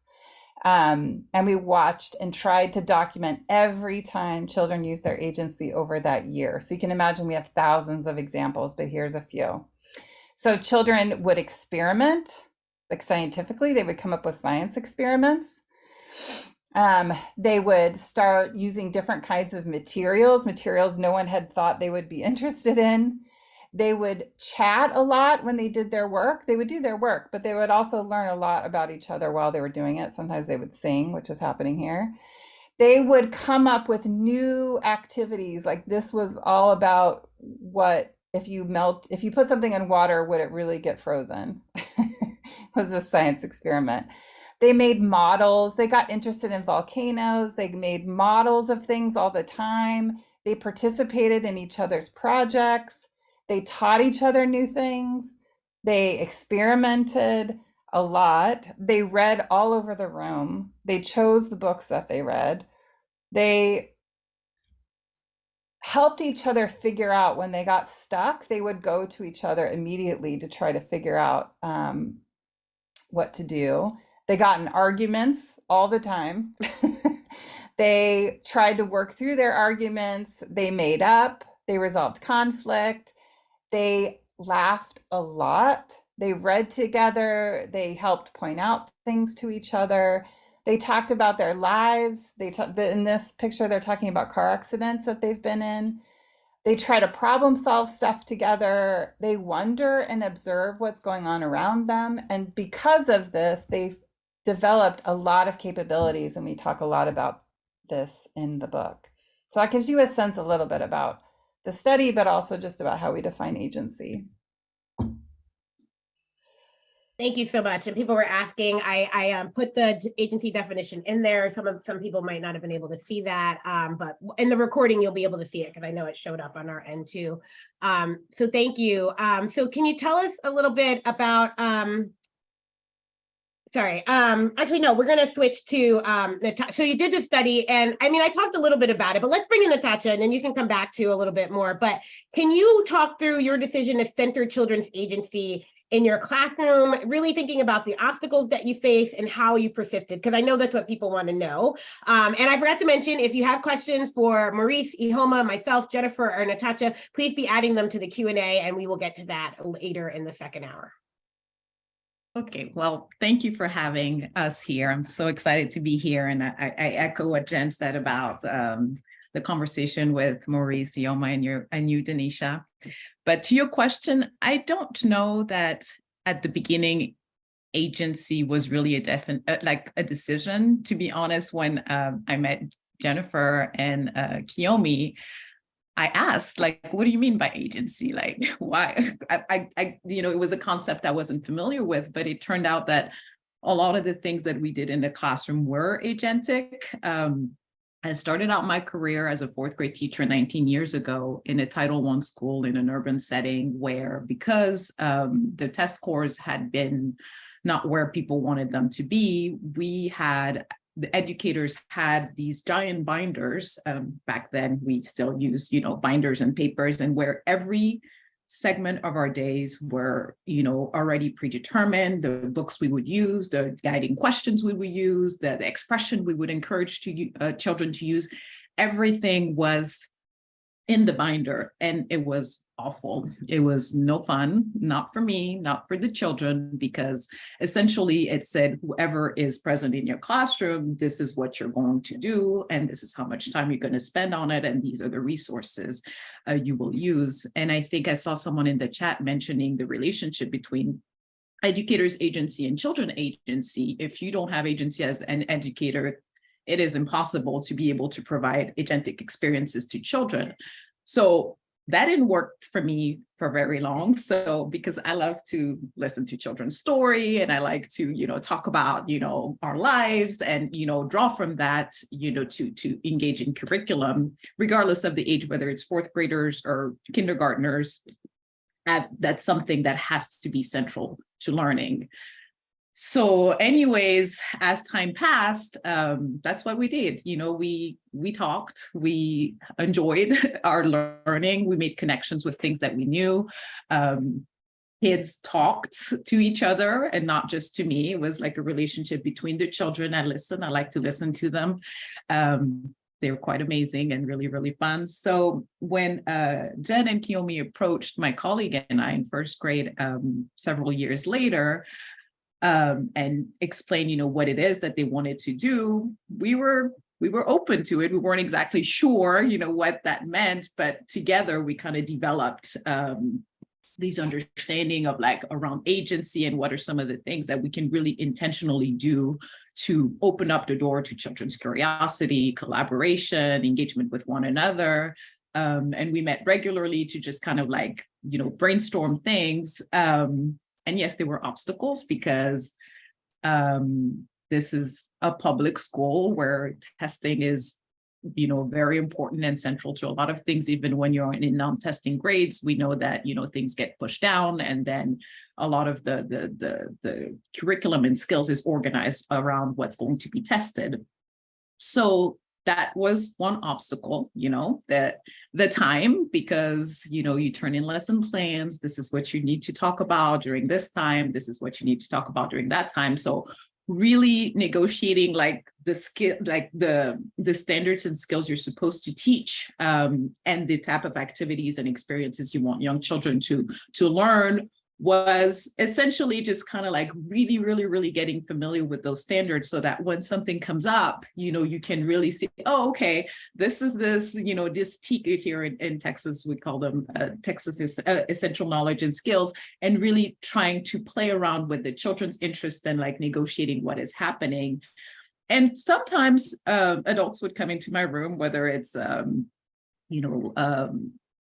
And we watched and tried to document every time children use their agency over that year. So you can imagine we have thousands of examples, but here's a few. So children would experiment, like scientifically, they would come up with science experiments. They would start using different kinds of materials no one had thought they would be interested in. They would chat a lot when they did their work. They would do their work, but they would also learn a lot about each other while they were doing it. Sometimes they would sing, which is happening here. They would come up with new activities. Like this was all about what if you put something in water, would it really get frozen? It was a science experiment. They made models. They got interested in volcanoes. They made models of things all the time. They participated in each other's projects. They taught each other new things. They experimented a lot. They read all over the room. They chose the books that they read. They helped each other figure out when they got stuck. They would go to each other immediately to try to figure out what to do. They got in arguments all the time. They tried to work through their arguments. They made up. They resolved conflict. They laughed a lot. They read together. They helped point out things to each other. They talked about their lives. In this picture, they're talking about car accidents that they've been in. They try to problem solve stuff together. They wonder and observe what's going on around them. And because of this, they've developed a lot of capabilities. And we talk a lot about this in the book. So that gives you a sense a little bit about the study, but also just about how we define agency. Thank you so much. And people were asking, I put the agency definition in there. Some people might not have been able to see that, but in the recording, you'll be able to see it because I know it showed up on our end too. So thank you. So can you tell us a little bit about, actually, no, we're going to switch to Natacha. So you did the study, and I mean, I talked a little bit about it, but let's bring in Natacha, and then you can come back to a little bit more. But can you talk through your decision to center children's agency in your classroom, really thinking about the obstacles that you face and how you persisted? Because I know that's what people want to know. And I forgot to mention, if you have questions for Maurice, Iheoma, myself, Jennifer, or Natacha, please be adding them to the Q&A, and we will get to that later in the second hour. Okay, well, thank you for having us here. I'm so excited to be here. And I echo what Jen said about the conversation with Maurice, Iheoma, and you, Denisha. But to your question, I don't know that at the beginning, agency was really a decision. To be honest, when I met Jennifer and Kiyomi, I asked, like, what do you mean by agency? Like, why? It was a concept I wasn't familiar with, but it turned out that a lot of the things that we did in the classroom were agentic. I started out my career as a fourth grade teacher 19 years ago in a Title I school in an urban setting where, because the test scores had been not where people wanted them to be, the educators had these giant binders. Back then, we still use, binders and papers, and where every segment of our days were, already predetermined, the books we would use, the guiding questions we would use, the expression we would encourage children to use, everything was in the binder, and it was awful. It was no fun, not for me, not for the children, because essentially it said, whoever is present in your classroom, this is what you're going to do, and this is how much time you're going to spend on it, and these are the resources you will use. And I think I saw someone in the chat mentioning the relationship between educators' agency and children agency. If you don't have agency as an educator, it is impossible to be able to provide agentic experiences to children. So that didn't work for me for very long. So, because I love to listen to children's story, and I like to, talk about, our lives, and, draw from that, to engage in curriculum, regardless of the age, whether it's fourth graders or kindergartners, that's something that has to be central to learning. So anyways, as time passed, that's what we did. We talked, we enjoyed our learning, we made connections with things that we knew. Kids talked to each other and not just to me. It was like a relationship between the children. I like to listen to them. They were quite amazing and really, really fun. So when Jen and Kiyomi approached my colleague and I in first grade several years later, and explain, what it is that they wanted to do, we were open to it. We weren't exactly sure, what that meant, but together we kind of developed these understanding of around agency and what are some of the things that we can really intentionally do to open up the door to children's curiosity, collaboration, engagement with one another. And we met regularly to just kind of brainstorm things. And yes, there were obstacles because this is a public school where testing is, very important and central to a lot of things. Even when you're in non-testing grades, we know that, things get pushed down, and then a lot of the curriculum and skills is organized around what's going to be tested. So that was one obstacle, that the time, because, you turn in lesson plans. This is what you need to talk about during this time. This is what you need to talk about during that time. So really negotiating the skill, the standards and skills you're supposed to teach, and the type of activities and experiences you want young children to learn was essentially just kind of like really, really, really getting familiar with those standards so that when something comes up, you can really see, oh, okay, this is this, this TEK here in Texas, we call them Texas Essential Knowledge and Skills, and really trying to play around with the children's interest and like negotiating what is happening. And sometimes adults would come into my room, whether it's,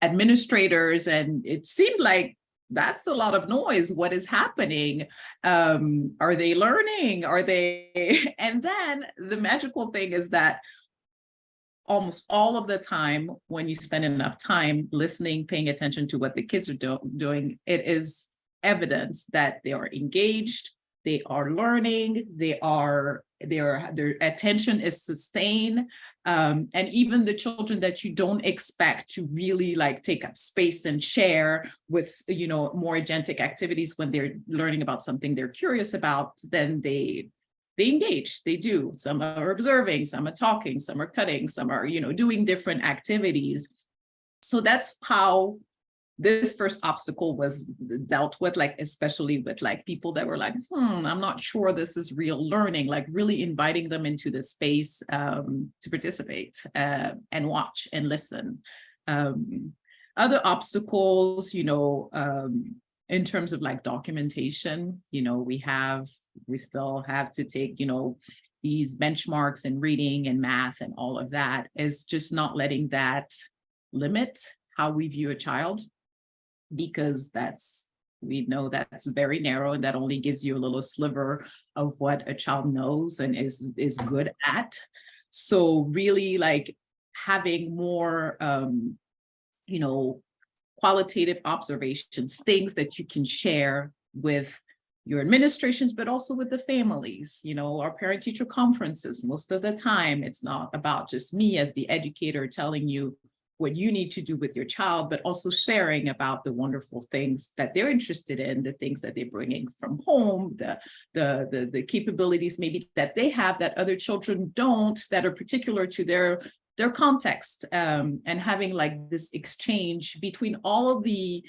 administrators, and it seemed like that's a lot of noise. What is happening? Are they learning? Are they? And then the magical thing is that almost all of the time, when you spend enough time listening, paying attention to what the kids are doing, it is evidence that they are engaged, they are learning, their attention is sustained. And even the children that you don't expect to really like take up space and share with, more agentic activities when they're learning about something they're curious about, then they engage, they do. Some are observing, some are talking, some are cutting, some are, doing different activities. So that's how this first obstacle was dealt with, like, especially with like people that were like, I'm not sure this is real learning, like really inviting them into the space to participate and watch and listen. Other obstacles, in terms of like documentation, we still have to take, these benchmarks in reading and math and all of that, is just not letting that limit how we view a child, because we know that's very narrow and that only gives you a little sliver of what a child knows and is good at. So really like having more, qualitative observations, things that you can share with your administrations, but also with the families, our parent-teacher conferences. Most of the time, it's not about just me as the educator telling you what you need to do with your child, but also sharing about the wonderful things that they're interested in, the things that they're bringing from home, the capabilities maybe that they have that other children don't, that are particular to their context, and having like this exchange between all of the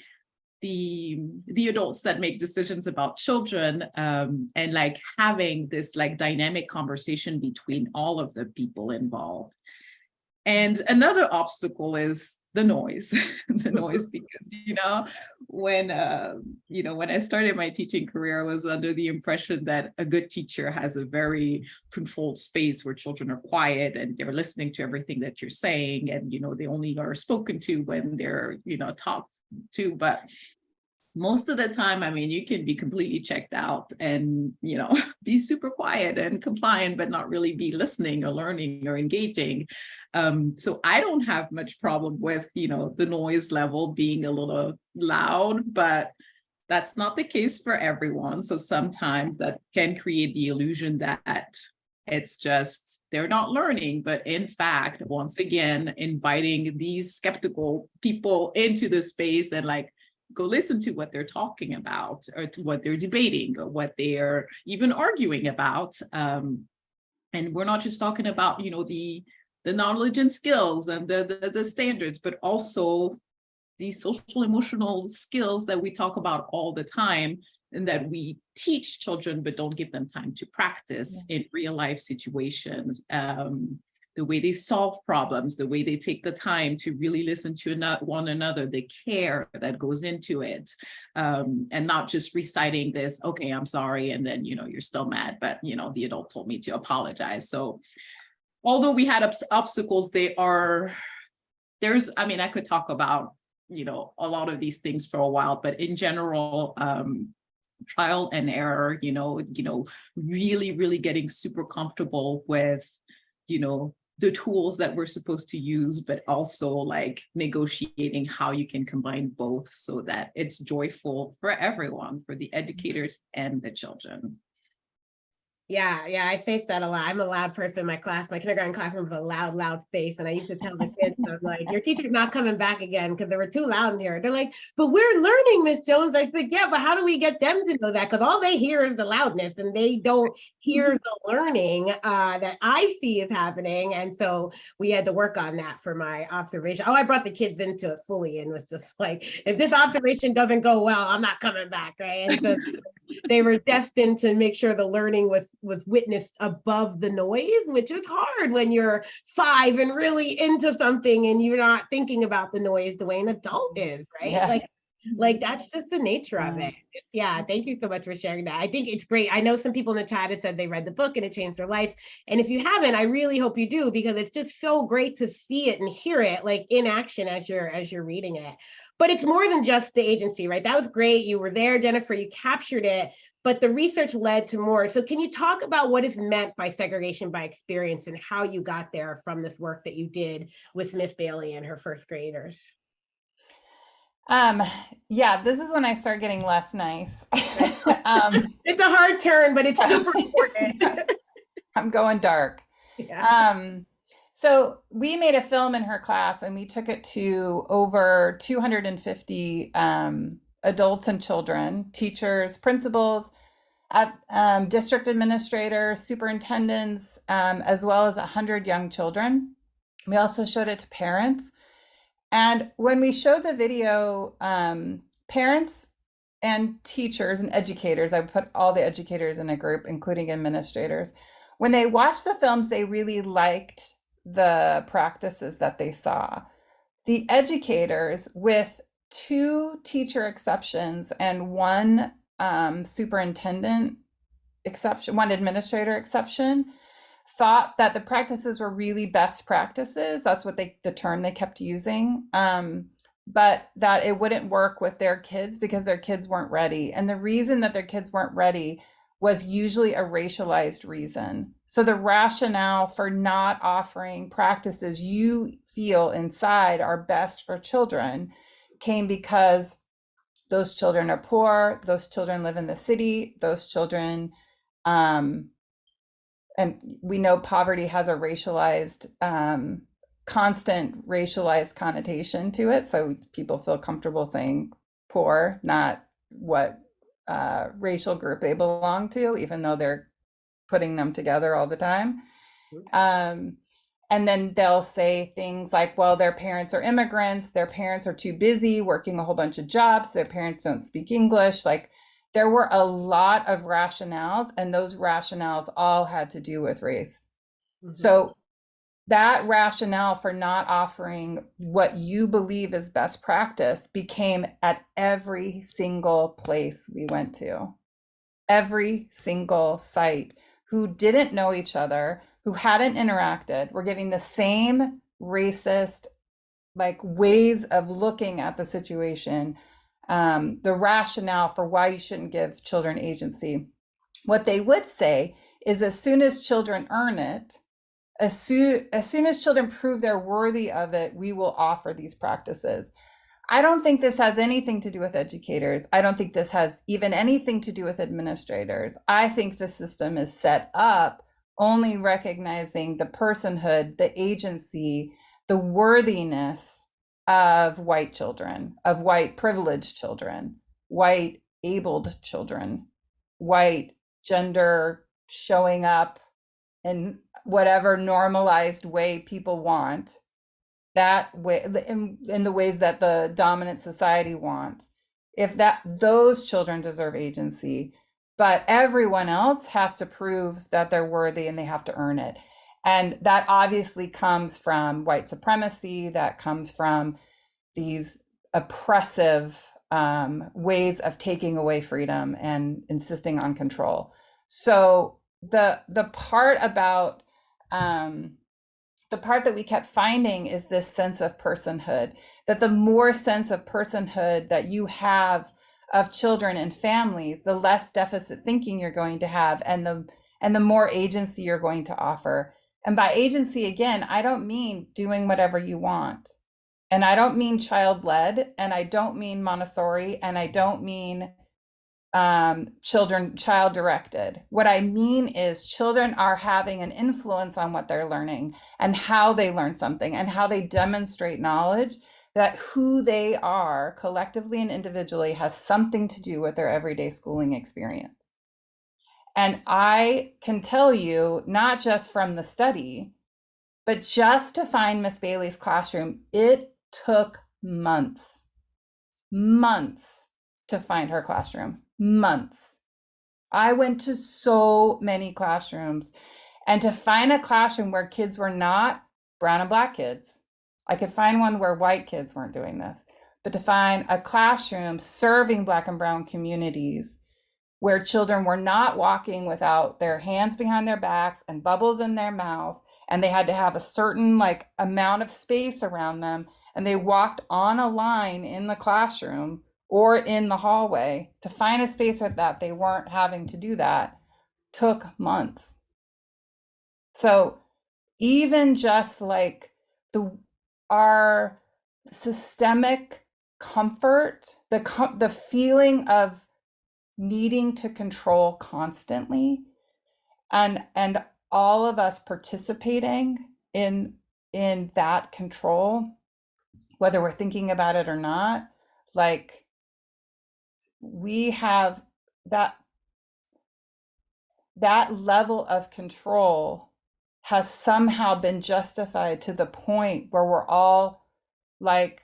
adults that make decisions about children, and like having this like dynamic conversation between all of the people involved. And another obstacle is the noise, because, when I started my teaching career, I was under the impression that a good teacher has a very controlled space where children are quiet and they're listening to everything that you're saying. And, they only are spoken to when they're, talked to. But most of the time, you can be completely checked out and, be super quiet and compliant, but not really be listening or learning or engaging. So I don't have much problem with, the noise level being a little loud, but that's not the case for everyone. So sometimes that can create the illusion that it's just, they're not learning. But in fact, once again, inviting these skeptical people into the space and like, go listen to what they're talking about, or to what they're debating, or what they're even arguing about. And we're not just talking about, the knowledge and skills and the standards, but also these social emotional skills that we talk about all the time, and that we teach children, but don't give them time to practice in real life situations. The way they solve problems, the way they take the time to really listen to one another, the care that goes into it, and not just reciting this, okay, I'm sorry, and then, you're still mad, but, the adult told me to apologize. So although we had obstacles, I could talk about, a lot of these things for a while, but in general, trial and error, really, really getting super comfortable with, the tools that we're supposed to use, but also like negotiating how you can combine both so that it's joyful for everyone, for the educators and the children. Yeah, I face that a lot. I'm a loud person in my class. My kindergarten classroom was a loud, loud space. And I used to tell the kids, I'm like, your teacher's not coming back again because they were too loud in here. They're like, but we're learning, Miss Jones. I said, yeah, but how do we get them to know that? Because all they hear is the loudness and they don't hear the learning that I see is happening. And so we had to work on that for my observation. Oh, I brought the kids into it fully and was just like, if this observation doesn't go well, I'm not coming back, right? And so they were destined to make sure the learning was witnessed above the noise, which is hard when you're 5 and really into something and you're not thinking about the noise the way an adult is, right? Yeah. Like that's just the nature of it. Yeah, thank you so much for sharing that. I think it's great. I know some people in the chat have said they read the book and it changed their life. And if you haven't, I really hope you do, because it's just so great to see it and hear it like in action as you're reading it. But it's more than just the agency, right? That was great. You were there, Jennifer, you captured it, but the research led to more. So can you talk about what is meant by segregation by experience and how you got there from this work that you did with Miss Bailey and her first graders? Yeah, this is when I start getting less nice. It's a hard turn, but it's super important. I'm going dark. Yeah. So we made a film in her class and we took it to over 250 adults and children, teachers, principals, district administrators, superintendents, as well as 100 young children. We also showed it to parents. And when we showed the video, parents and teachers and educators, I put all the educators in a group, including administrators, when they watched the films, they really liked the practices that they saw. The educators, with 2 teacher exceptions and 1 superintendent exception, 1 administrator exception, thought that the practices were really best practices. That's what the term they kept using. But that it wouldn't work with their kids because their kids weren't ready. And the reason that their kids weren't ready was usually a racialized reason. So the rationale for not offering practices you feel inside are best for children came because those children are poor, those children live in the city, those children, and we know poverty has a racialized, constant racialized connotation to it. So people feel comfortable saying poor, not what racial group they belong to, even though they're putting them together all the time. And then they'll say things like, well, their parents are immigrants, their parents are too busy working a whole bunch of jobs, their parents don't speak English. Like there were a lot of rationales, and those rationales all had to do with race. So that rationale for not offering what you believe is best practice became at every single place we went to, every single site, who didn't know each other, who hadn't interacted, were giving the same racist like ways of looking at the situation, the rationale for why you shouldn't give children agency. What they would say is as soon as children earn it, as soon as children prove they're worthy of it, we will offer these practices. I don't think this has anything to do with educators. I don't think this has even anything to do with administrators. I think the system is set up only recognizing the personhood, the agency, the worthiness of white children, of white privileged children, white abled children, white gender showing up in whatever normalized way people want, that way, in the ways that the dominant society wants. If that, those children deserve agency, but everyone else has to prove that they're worthy and they have to earn it. And that obviously comes from white supremacy, that comes from these oppressive ways of taking away freedom and insisting on control. So the part about the part that we kept finding is this sense of personhood, that the more sense of personhood that you have of children and families, the less deficit thinking you're going to have, and the more agency you're going to offer. And by agency, again, I don't mean doing whatever you want. And I don't mean child-led, and I don't mean Montessori, and I don't mean child directed. What I mean is children are having an influence on what they're learning and how they learn something and how they demonstrate knowledge, that who they are collectively and individually has something to do with their everyday schooling experience. And I can tell you, not just from the study, but just to find Miss Bailey's classroom, it took months to find her classroom. Months. I went to so many classrooms, and to find a classroom where kids were not brown and black kids. I could find one where white kids weren't doing this, but to find a classroom serving black and brown communities where children were not walking without their hands behind their backs and bubbles in their mouth, and they had to have a certain like amount of space around them, and they walked on a line in the classroom or in the hallway. To find a space like that, they weren't having to do that, took months. So even just like our systemic comfort, the feeling of needing to control constantly, and all of us participating in that control, whether we're thinking about it or not, like we have that level of control has somehow been justified to the point where we're all like,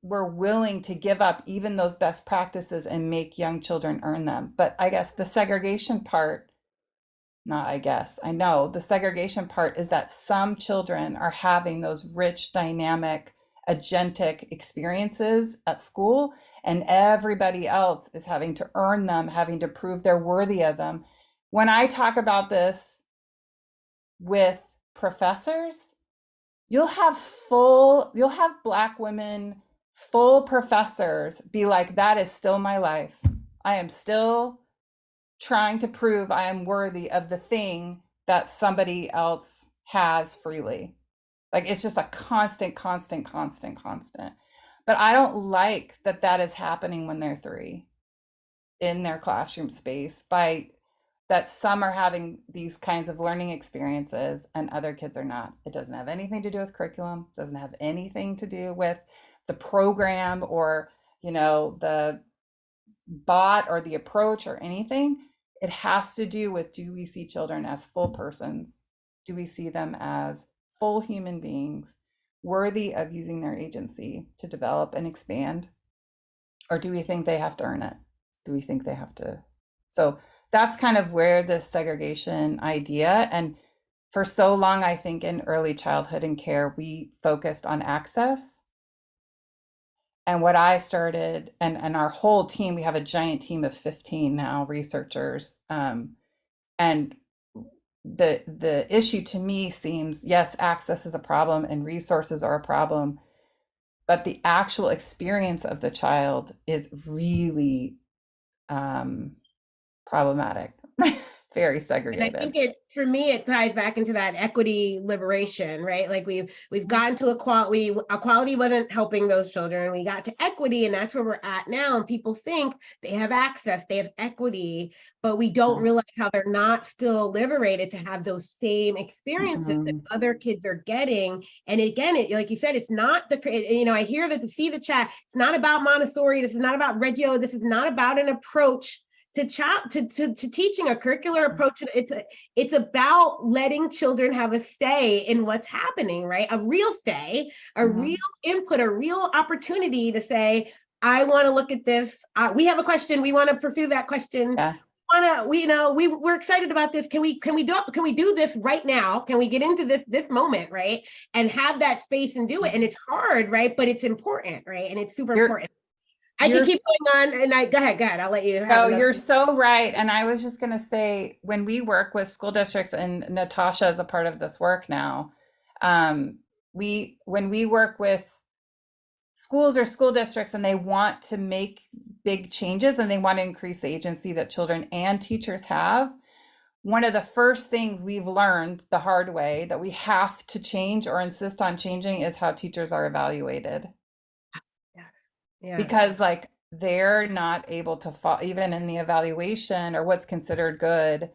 we're willing to give up even those best practices and make young children earn them. But I guess the segregation part, I know the segregation part is that some children are having those rich, dynamic, agentic experiences at school, and everybody else is having to earn them, having to prove they're worthy of them. When I talk about this with professors, you'll have Black women, full professors be like, that is still my life. I am still trying to prove I am worthy of the thing that somebody else has freely. Like, it's just a constant. But I don't like that is happening when they're 3 in their classroom space, by that some are having these kinds of learning experiences and other kids are not. It doesn't have anything to do with curriculum, doesn't have anything to do with the program or, the bot or the approach or anything. It has to do with, do we see children as full persons? Do we see them as full human beings worthy of using their agency to develop and expand? Or do we think they have to earn it? Do we think they have to? So that's kind of where this segregation idea, and for so long, I think in early childhood and care, we focused on access. And what I started, and our whole team, we have a giant team of 15 now researchers. And the issue to me seems, yes, access is a problem and resources are a problem, but the actual experience of the child is really problematic, very segregated. And I think for me, it ties back into that equity liberation, right? Like we've gotten to equality. Equality wasn't helping those children. We got to equity, and that's where we're at now. And people think they have access, they have equity, but we don't realize how they're not still liberated to have those same experiences that other kids are getting. And again, like you said, it's not I hear that to see the chat. It's not about Montessori. This is not about Reggio. This is not about an approach to teaching, a curricular approach. It's about letting children have a say in what's happening, right? A real say, a real input, a real opportunity to say, I want to look at this. We have a question. We want to pursue that question. Yeah. We're excited about this. Can we do this right now? Can we get into this moment, right? And have that space and do it. And it's hard, right? But it's important, right? And it's super important. I can keep going on, and go ahead. I'll let you. No, you're so right. And I was just going to say, when we work with school districts, and Natacha is a part of this work now, when we work with schools or school districts and they want to make big changes and they want to increase the agency that children and teachers have, one of the first things we've learned the hard way that we have to change or insist on changing is how teachers are evaluated. Yeah. Because like they're not able to follow, even in the evaluation or what's considered good,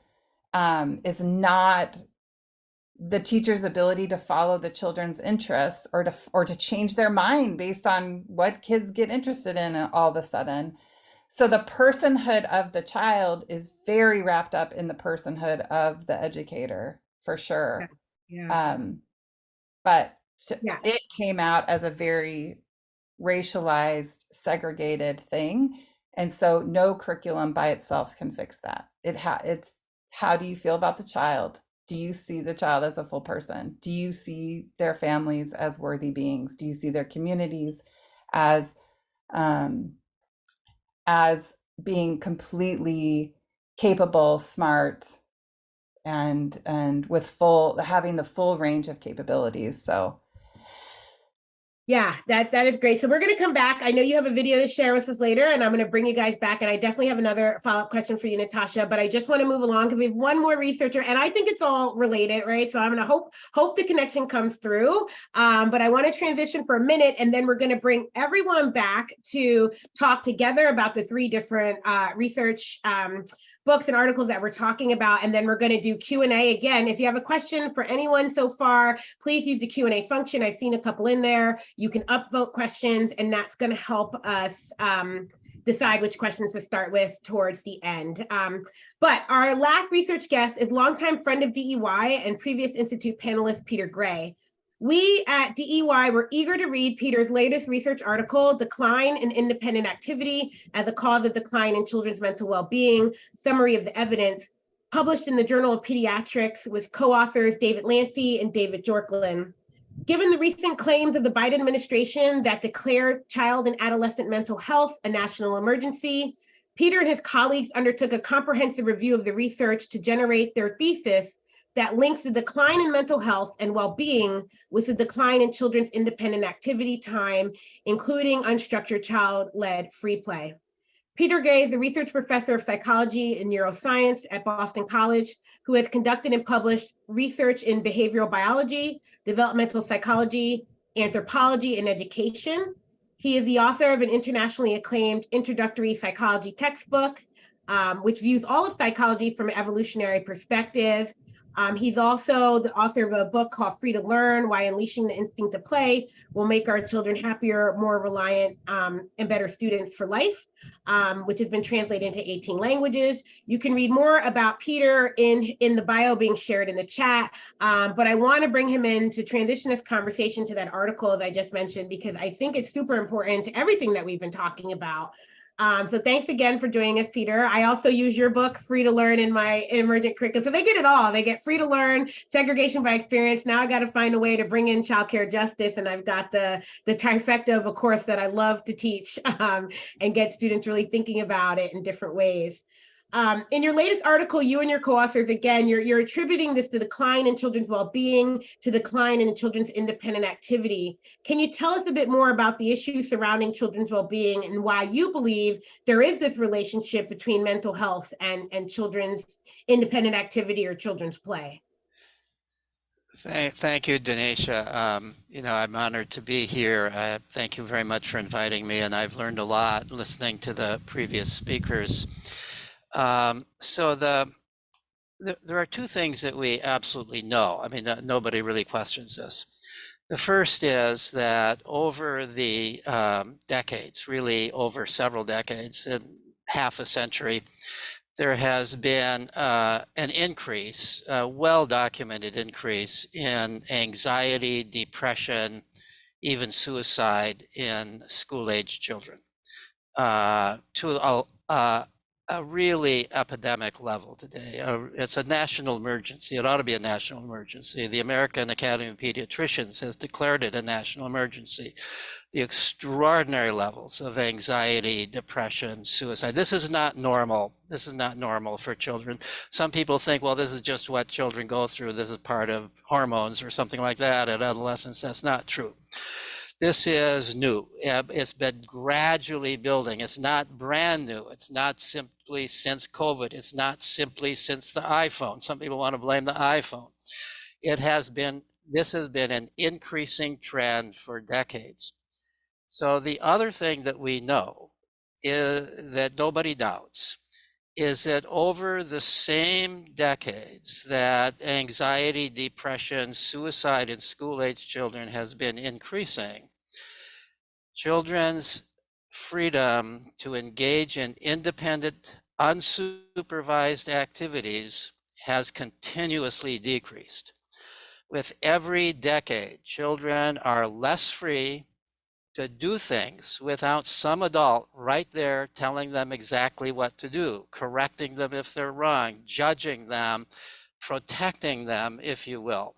is not the teacher's ability to follow the children's interests or to change their mind based on what kids get interested in all of a sudden. So the personhood of the child is very wrapped up in the personhood of the educator, for sure. Yeah. But Yeah. it came out as a very racialized, segregated thing. And so no curriculum by itself can fix that. It's how do you feel about the child? Do you see the child as a full person? Do you see their families as worthy beings? Do you see their communities as um, as being completely capable, smart, and with having the full range of capabilities? So yeah, that is great. So we're going to come back. I know you have a video to share with us later, and I'm going to bring you guys back. And I definitely have another follow-up question for you, Natacha, but I just want to move along because we have one more researcher, and I think it's all related, right? So I'm going to hope the connection comes through. But I want to transition for a minute, and then we're going to bring everyone back to talk together about the three different research books and articles that we're talking about, and then we're going to do Q&A again. If you have a question for anyone so far, please use the Q&A function. I've seen a couple in there. You can upvote questions, and that's going to help us decide which questions to start with towards the end. But our last research guest is longtime friend of DEY and previous Institute panelist, Peter Gray. We at DEY were eager to read Peter's latest research article, Decline in Independent Activity as a Cause of Decline in Children's Mental Wellbeing, Summary of the Evidence, published in the Journal of Pediatrics with co-authors David Lancey and David Jorklin. Given the recent claims of the Biden administration that declared child and adolescent mental health a national emergency, Peter and his colleagues undertook a comprehensive review of the research to generate their thesis that links the decline in mental health and well-being with the decline in children's independent activity time, including unstructured child-led free play. Peter Gray is a research professor of psychology and neuroscience at Boston College, who has conducted and published research in behavioral biology, developmental psychology, anthropology, and education. He is the author of an internationally acclaimed introductory psychology textbook, which views all of psychology from an evolutionary perspective. He's also the author of a book called Free to Learn, Why Unleashing the Instinct to Play Will Make Our Children Happier, More Reliant, and Better Students for Life, which has been translated into 18 languages. You can read more about Peter in the bio being shared in the chat, but I want to bring him in to transition this conversation to that article that I just mentioned, because I think it's super important to everything that we've been talking about. So thanks again for joining us, Peter. I also use your book, Free to Learn, in my emergent curriculum. So they get it all. They get Free to Learn, Segregation by Experience. Now I got to find a way to bring in childcare justice. And I've got the trifecta of a course that I love to teach and get students really thinking about it in different ways. In your latest article, you and your co-authors, again, you're attributing this to decline in children's well-being, to decline in children's independent activity. Can you tell us a bit more about the issues surrounding children's well-being and why you believe there is this relationship between mental health and children's independent activity or children's play? Thank you, Natacha. I'm honored to be here. Thank you very much for inviting me, and I've learned a lot listening to the previous speakers. So there are two things that we absolutely know. I mean, nobody really questions this. The first is that over the decades, really over several decades, half a century, there has been an increase, a well-documented increase in anxiety, depression, even suicide in school-age children to a really epidemic level today. It's a national emergency. It ought to be a national emergency. The American Academy of Pediatricians has declared it a national emergency. The extraordinary levels of anxiety, depression, suicide. This is not normal. This is not normal for children. Some people think, well, this is just what children go through. This is part of hormones or something like that at adolescence. That's not true. This is new. It's been gradually building. It's not brand new. It's not simply since COVID. It's not simply since the iPhone. Some people want to blame the iPhone. This has been an increasing trend for decades. So the other thing that we know that nobody doubts is that over the same decades that anxiety, depression, suicide in school-age children has been increasing, children's freedom to engage in independent, unsupervised activities has continuously decreased. With every decade, children are less free to do things without some adult right there telling them exactly what to do, correcting them if they're wrong, judging them, protecting them, if you will.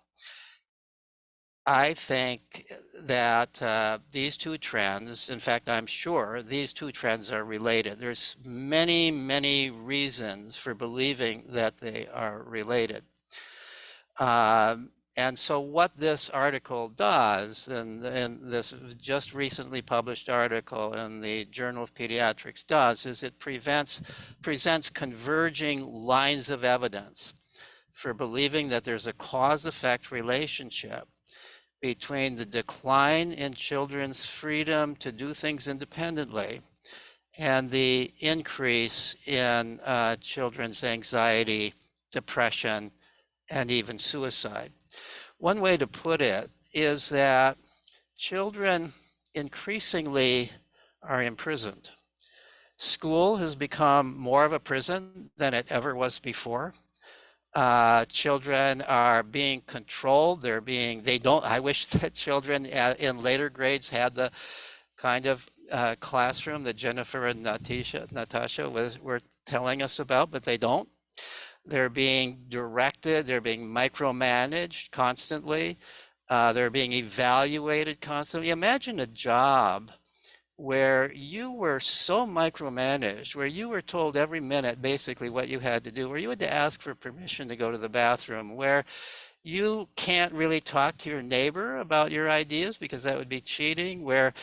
I think that these two trends, in fact, I'm sure these two trends are related. There's many, many reasons for believing that they are related. And so what this article does, and this just recently published article in the Journal of Pediatrics does, is it presents converging lines of evidence for believing that there's a cause-effect relationship between the decline in children's freedom to do things independently and the increase in children's anxiety, depression, and even suicide. One way to put it is that children increasingly are imprisoned. School has become more of a prison than it ever was before. Children are being controlled. I wish that children in later grades had the kind of classroom that Jennifer and Natacha were telling us about, but they don't. They're being directed, they're being micromanaged constantly, they're being evaluated constantly. Imagine a job where you were so micromanaged, where you were told every minute basically what you had to do, where you had to ask for permission to go to the bathroom, where you can't really talk to your neighbor about your ideas because that would be cheating, where,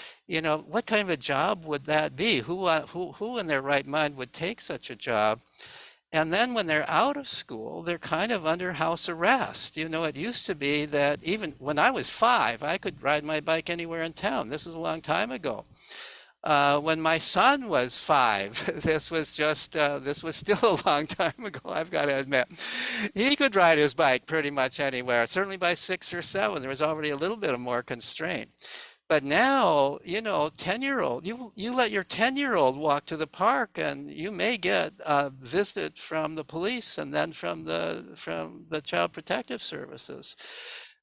what kind of a job would that be? Who in their right mind would take such a job? And then when they're out of school, they're kind of under house arrest. It used to be that even when I was 5, I could ride my bike anywhere in town. This was a long time ago. When my son was 5, this was still a long time ago, I've got to admit. He could ride his bike pretty much anywhere. Certainly by 6 or 7, there was already a little bit of more constraint. But now, 10-year-old, you let your 10-year-old walk to the park and you may get a visit from the police and then from the Child Protective Services.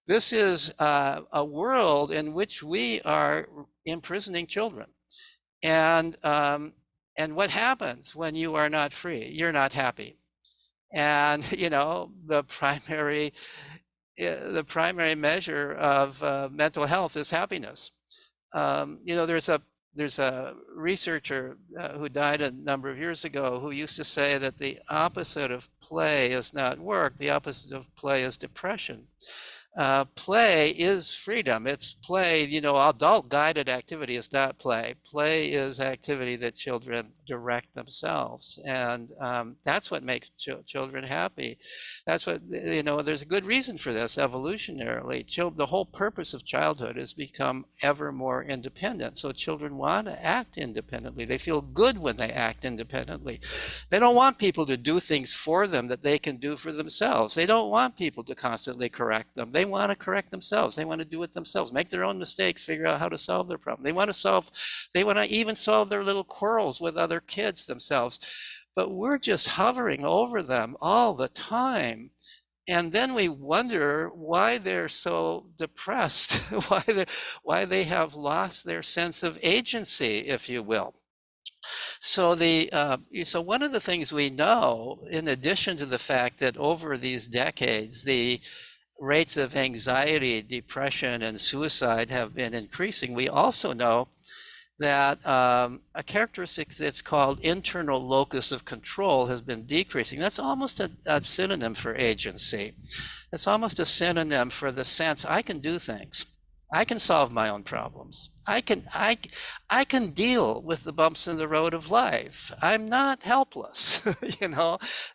This is a world in which we are imprisoning children. And what happens when you are not free? You're not happy. And, the primary measure of mental health is happiness. There's a researcher who died a number of years ago who used to say that the opposite of play is not work, the opposite of play is depression. Play is freedom. It's play, adult guided activity is not play. Play is activity that children direct themselves. And that's what makes children happy. That's what, there's a good reason for this evolutionarily. The whole purpose of childhood is become ever more independent. So children want to act independently. They feel good when they act independently. They don't want people to do things for them that they can do for themselves. They don't want people to constantly correct them. They want to correct themselves. They want to do it themselves, make their own mistakes, figure out how to solve their problem. They want to even solve their little quarrels with other kids themselves. But we're just hovering over them all the time. And then we wonder why they're so depressed, why they have lost their sense of agency, if you will. So one of the things we know, in addition to the fact that over these decades, the rates of anxiety, depression, and suicide have been increasing, we also know that a characteristic that's called internal locus of control has been decreasing. That's almost a synonym for agency. It's almost a synonym for the sense I can do things. I can solve my own problems. I can deal with the bumps in the road of life. I'm not helpless.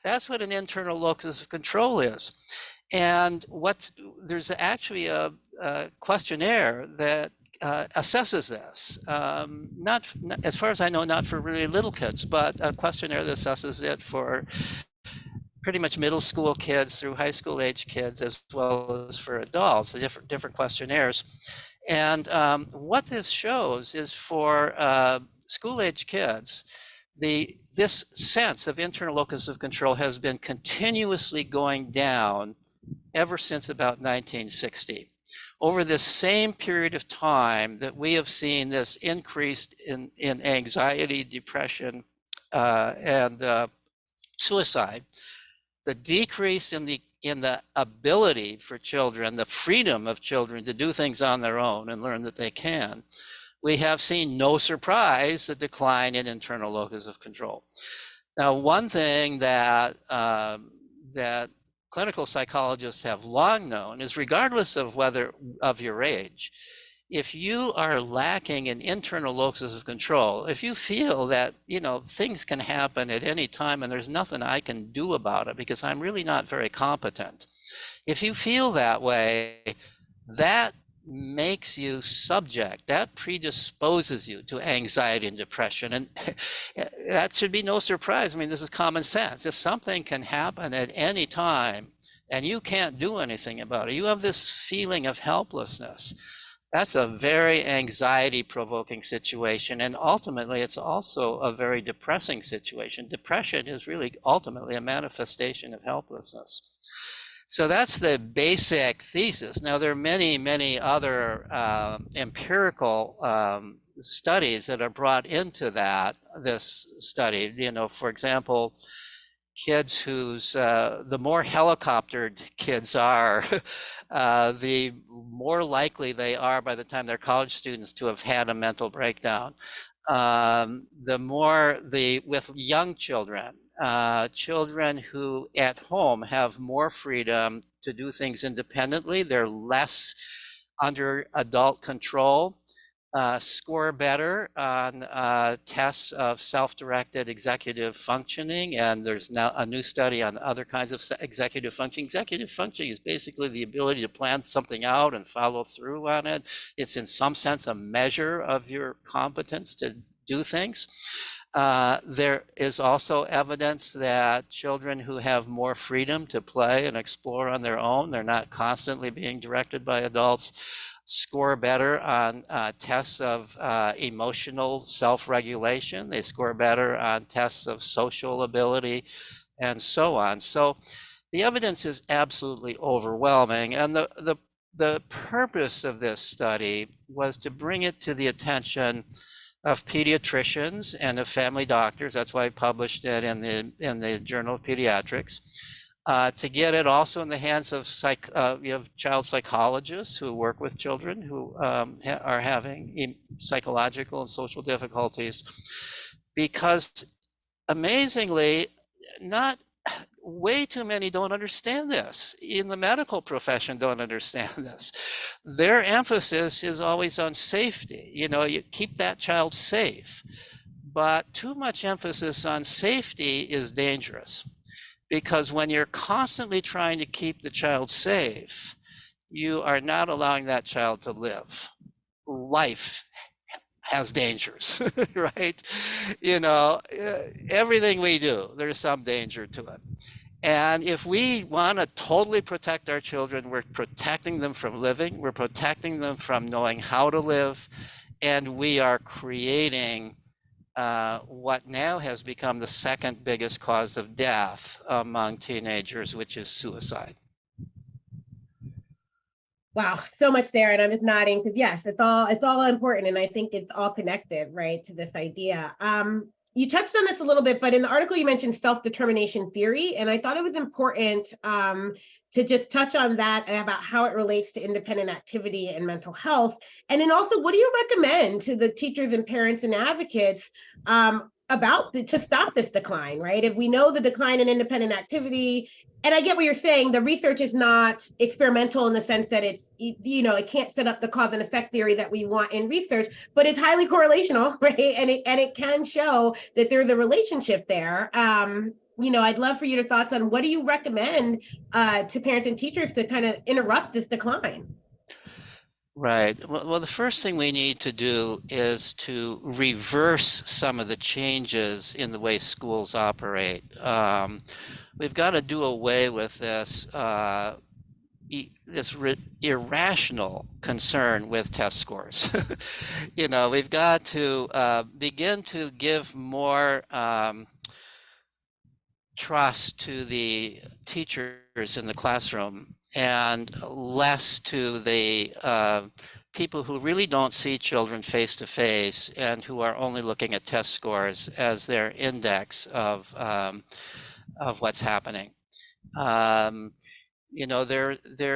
That's what an internal locus of control is. And there's actually a questionnaire that assesses this. Not, as far as I know, not for really little kids, but a questionnaire that assesses it for pretty much middle school kids through high school age kids, as well as for adults, the different questionnaires. And what this shows is for school age kids, this sense of internal locus of control has been continuously going down ever since about 1960. Over this same period of time that we have seen this increase in anxiety, depression, and suicide, the decrease in the ability for children, the freedom of children to do things on their own and learn that they can, we have seen, no surprise, the decline in internal locus of control. Now, one thing that that clinical psychologists have long known is, regardless of your age, if you are lacking in internal locus of control, if you feel that, things can happen at any time and there's nothing I can do about it because I'm really not very competent, if you feel that way, that makes you subject, that predisposes you to anxiety and depression. And that should be no surprise. I mean, this is common sense. If something can happen at any time and you can't do anything about it, you have this feeling of helplessness. That's a very anxiety-provoking situation. And ultimately, it's also a very depressing situation. Depression is really ultimately a manifestation of helplessness. So that's the basic thesis. Now, there are many, many other empirical studies that are brought into this study. For example, kids whose, the more helicoptered kids are, the more likely they are by the time they're college students to have had a mental breakdown. With young children, children who at home have more freedom to do things independently, they're less under adult control, score better on tests of self-directed executive functioning. And there's now a new study on other kinds of executive functioning. Executive functioning is basically the ability to plan something out and follow through on it. It's in some sense a measure of your competence to do things. There is also evidence that children who have more freedom to play and explore on their own, they're not constantly being directed by adults, score better on tests of emotional self-regulation. They score better on tests of social ability, and so on. So the evidence is absolutely overwhelming. And the purpose of this study was to bring it to the attention of pediatricians and of family doctors. That's why I published it in the Journal of Pediatrics. To get it also in the hands of child psychologists who work with children who are having psychological and social difficulties, because amazingly, not way too many don't understand this. In the medical profession, don't understand this. Their emphasis is always on safety. You keep that child safe, but too much emphasis on safety is dangerous, because when you're constantly trying to keep the child safe, you are not allowing that child to live. Life has dangers, right? Everything we do, there's some danger to it. And if we want to totally protect our children, we're protecting them from living, we're protecting them from knowing how to live, and we are creating what now has become the second biggest cause of death among teenagers, which is suicide. Wow, so much there, and I'm just nodding because yes, it's all important, and I think it's all connected, right, to this idea. You touched on this a little bit, but in the article you mentioned self-determination theory, and I thought it was important to just touch on that, about how it relates to independent activity and mental health. And then also, what do you recommend to the teachers and parents and advocates to stop this decline, right? If we know the decline in independent activity, and I get what you're saying, the research is not experimental in the sense that it can't set up the cause and effect theory that we want in research, but it's highly correlational, right? And it can show that there's a relationship there. I'd love for your thoughts on what do you recommend to parents and teachers to kind of interrupt this decline? Right. Well, the first thing we need to do is to reverse some of the changes in the way schools operate. We've got to do away with this irrational concern with test scores. We've got to begin to give more trust to the teachers in the classroom and less to the people who really don't see children face to face and who are only looking at test scores as their index of what's happening. There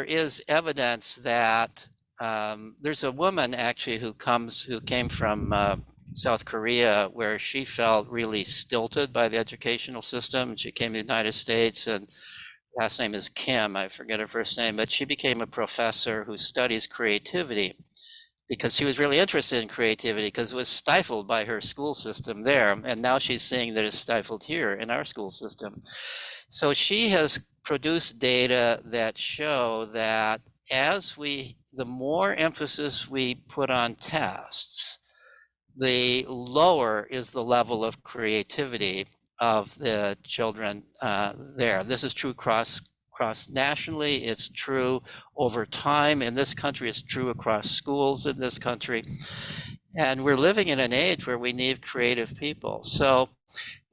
is evidence that there's a woman actually who came from South Korea, where she felt really stilted by the educational system. She came to the United States, and last name is Kim, I forget her first name, but she became a professor who studies creativity because she was really interested in creativity because it was stifled by her school system there. And now she's seeing that it's stifled here in our school system. So she has produced data that show that the more emphasis we put on tests, the lower is the level of creativity of the children there. This is true cross nationally. It's true over time in this country. It's true across schools in this country. And we're living in an age where we need creative people. So,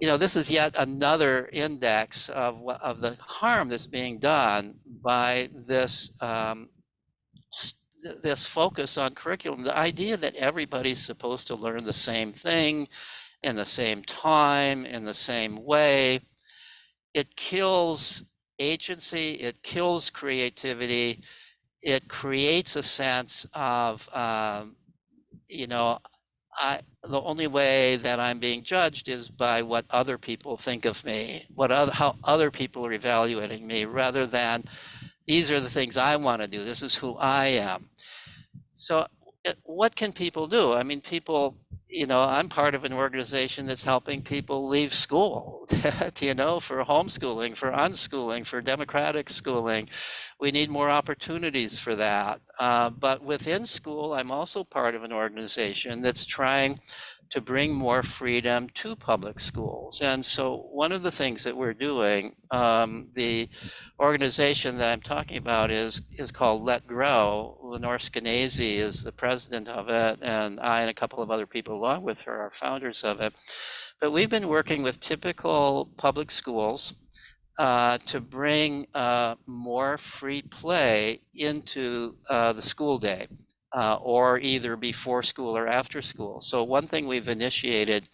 this is yet another index of the harm that's being done by this this focus on curriculum, the idea that everybody's supposed to learn the same thing in the same time, in the same way. It kills agency, it kills creativity, it creates a sense of, the only way that I'm being judged is by what other people think of me, how other people are evaluating me, rather than these are the things I want to do. This is who I am. So what can people do? I mean, I'm part of an organization that's helping people leave school, for homeschooling, for unschooling, for democratic schooling. We need more opportunities for that. But within school, I'm also part of an organization that's trying to bring more freedom to public schools. And so one of the things that we're doing, the organization that I'm talking about is called Let Grow. Lenore Skenazy is the president of it, and I and a couple of other people along with her are founders of it. But we've been working with typical public schools to bring more free play into the school day. Or either before school or after school. So one thing we've initiated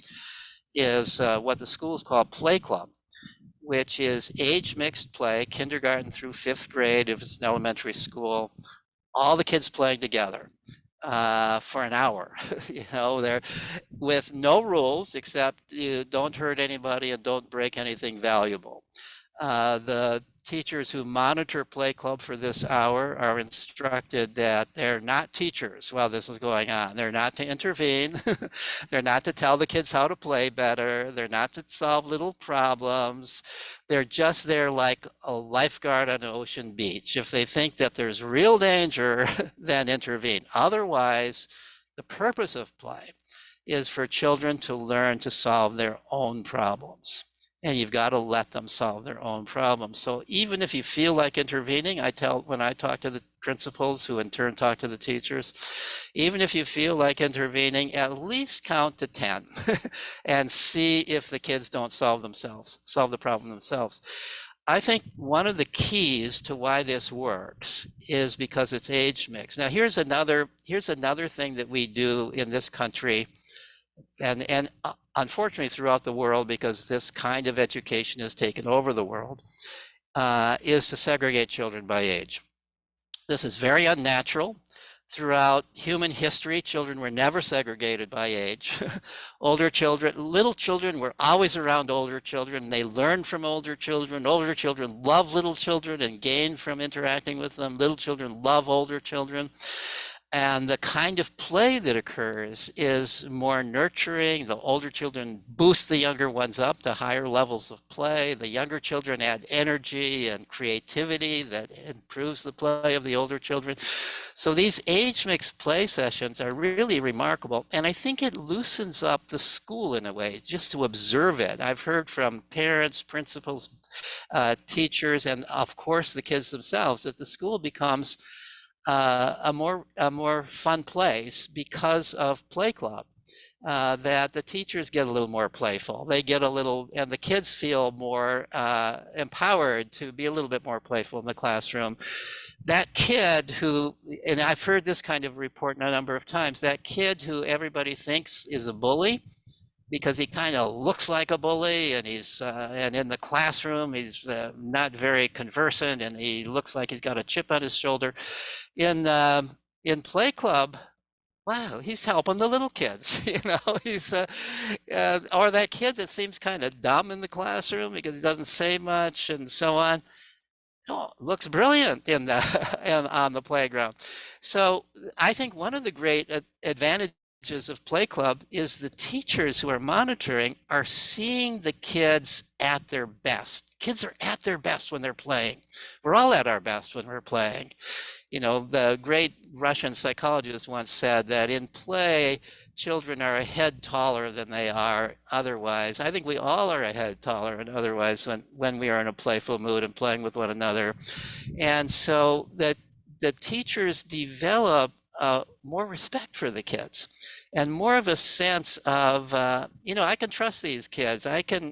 is what the schools call Play Club, which is age mixed play, kindergarten through 5th grade if it's an elementary school, all the kids playing together for an hour, they're with no rules except you don't hurt anybody and don't break anything valuable. The teachers who monitor Play Club for this hour are instructed that they're not teachers while this is going on. They're not to intervene. They're not to tell the kids how to play better. They're not to solve little problems. They're just there like a lifeguard on an ocean beach. If they think that there's real danger, then intervene. Otherwise, the purpose of play is for children to learn to solve their own problems. And you've got to let them solve their own problems. So even if you feel like intervening, when I talk to the principals, who in turn talk to the teachers, even if you feel like intervening, at least count to 10 and see if the kids don't solve the problem themselves. I think one of the keys to why this works is because it's age mix. Now, here's another thing that we do in this country, and unfortunately throughout the world, because this kind of education has taken over the world, is to segregate children by age. This is very unnatural. Throughout human history, children were never segregated by age. Little children were always around older children. They learned from older children. Older children love little children and gain from interacting with them. Little children love older children. And the kind of play that occurs is more nurturing. The older children boost the younger ones up to higher levels of play. The younger children add energy and creativity that improves the play of the older children. So these age mixed play sessions are really remarkable. And I think it loosens up the school in a way, just to observe it. I've heard from parents, principals, teachers, and of course the kids themselves, that the school becomes a more fun place because of Play Club. That the teachers get a little more playful. They get a little, and the kids feel more empowered to be a little bit more playful in the classroom. That kid who, and I've heard this kind of report a number of times, that kid who everybody thinks is a bully, because he kind of looks like a bully, and he's and in the classroom he's not very conversant, and he looks like he's got a chip on his shoulder. In Play Club, wow, he's helping the little kids. He's or that kid that seems kind of dumb in the classroom because he doesn't say much and so on. Oh, looks brilliant in the on the playground. So I think one of the great advantages of Play Club is the teachers who are monitoring are seeing the kids at their best. Kids are at their best when they're playing. We're all at our best when we're playing. The great Russian psychologist once said that in play, children are a head taller than they are otherwise. I think we all are a head taller and otherwise when we are in a playful mood and playing with one another. And so that the teachers develop more respect for the kids and more of a sense of, I can trust these kids.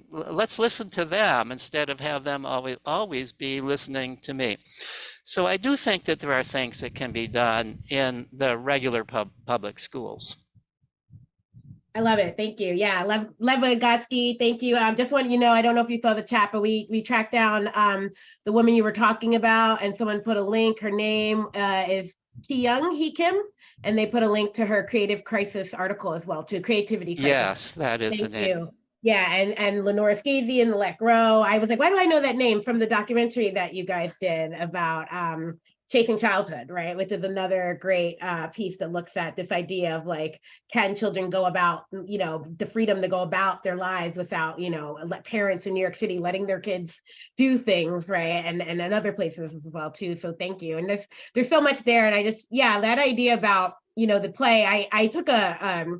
Let's listen to them instead of have them always be listening to me. So I do think that there are things that can be done in the regular public schools. I love it. Thank you. Yeah, Lev Vygotsky, thank you. Just want you know, I don't know if you saw the chat, but we tracked down the woman you were talking about, and someone put a link. Her name is He Kim, and they put a link to her Creative Crisis article as well, to Creativity Crisis. Yes, that is the name. You. Yeah, and Lenora Scazy and Let Grow. I was like, why do I know that name? From the documentary that you guys did about Chasing Childhood, right? Which is another great piece that looks at this idea of like, can children go about, the freedom to go about their lives without, parents in New York City letting their kids do things, right? And in other places as well too. So thank you. And there's so much there. And I just, that idea about, the play, I took a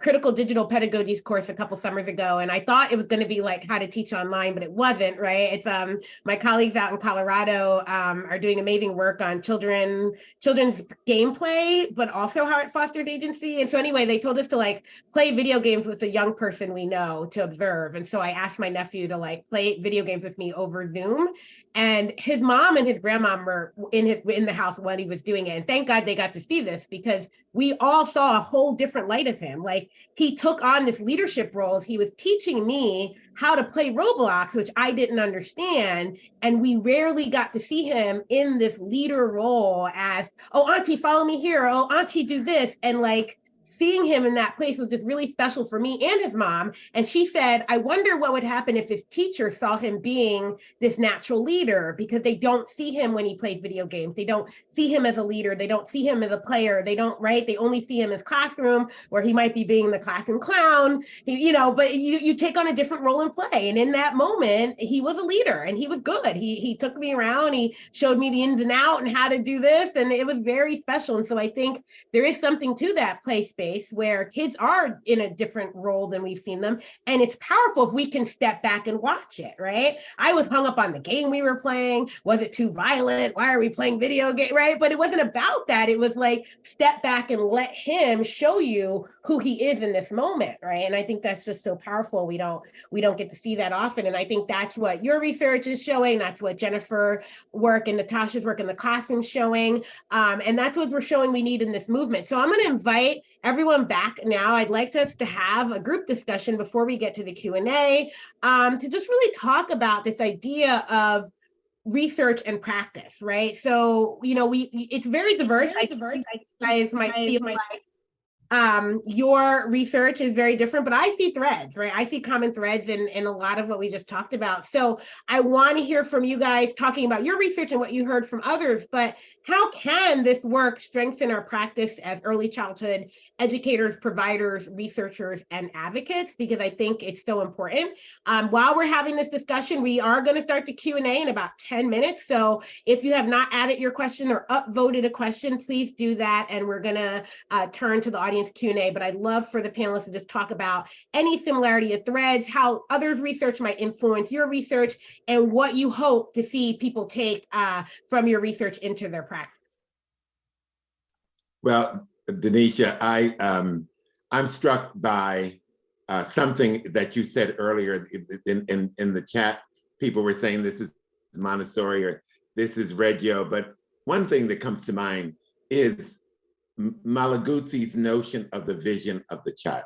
critical digital pedagogies course a couple summers ago, and I thought it was going to be like how to teach online, but it wasn't, right? It's my colleagues out in Colorado are doing amazing work on children's gameplay, but also how it fosters agency. And so anyway, they told us to like play video games with a young person we know to observe. And so I asked my nephew to like play video games with me over Zoom, and his mom and his grandma were in the house when he was doing it. And thank God they got to see this, because we all saw a whole different light of him. Like, he took on this leadership role. He was teaching me how to play Roblox, which I didn't understand. And we rarely got to see him in this leader role as, oh, auntie, follow me here. Oh, auntie, do this. And like, seeing him in that place was just really special for me and his mom. And she said, I wonder what would happen if his teacher saw him being this natural leader, because they don't see him when he plays video games. They don't see him as a leader. They don't see him as a player. They don't, right? They only see him as classroom, where he might be being the classroom clown, but you take on a different role in play. And in that moment, he was a leader and he was good. He took me around, he showed me the ins and outs and how to do this. And it was very special. And so I think there is something to that play space where kids are in a different role than we've seen them. And it's powerful if we can step back and watch it, right? I was hung up on the game we were playing. Was it too violent? Why are we playing video game, right? But it wasn't about that. It was like, step back and let him show you who he is in this moment, right? And I think that's just so powerful. We don't get to see that often. And I think that's what your research is showing. That's what Jennifer's work and Natacha's work in the classroom showing. And that's what we're showing we need in this movement. So I'm going to invite everyone back now. I'd like us to have a group discussion before we get to the Q&A, to just really talk about this idea of research and practice, right? So, it's very diverse. I guys might feel like Your research is very different, but I see threads, right? I see common threads in a lot of what we just talked about. So I want to hear from you guys talking about your research and what you heard from others, but how can this work strengthen our practice as early childhood educators, providers, researchers, and advocates? Because I think it's so important. While we're having this discussion, we are going to start the Q&A in about 10 minutes. So if you have not added your question or upvoted a question, please do that. And we're going to turn to the audience Q&A, but I'd love for the panelists to just talk about any similarity of threads, how others' research might influence your research, and what you hope to see people take from your research into their practice. Well, Denisha, I'm struck by something that you said earlier in the chat. People were saying this is Montessori or this is Reggio, but one thing that comes to mind is Malaguzzi's notion of the vision of the child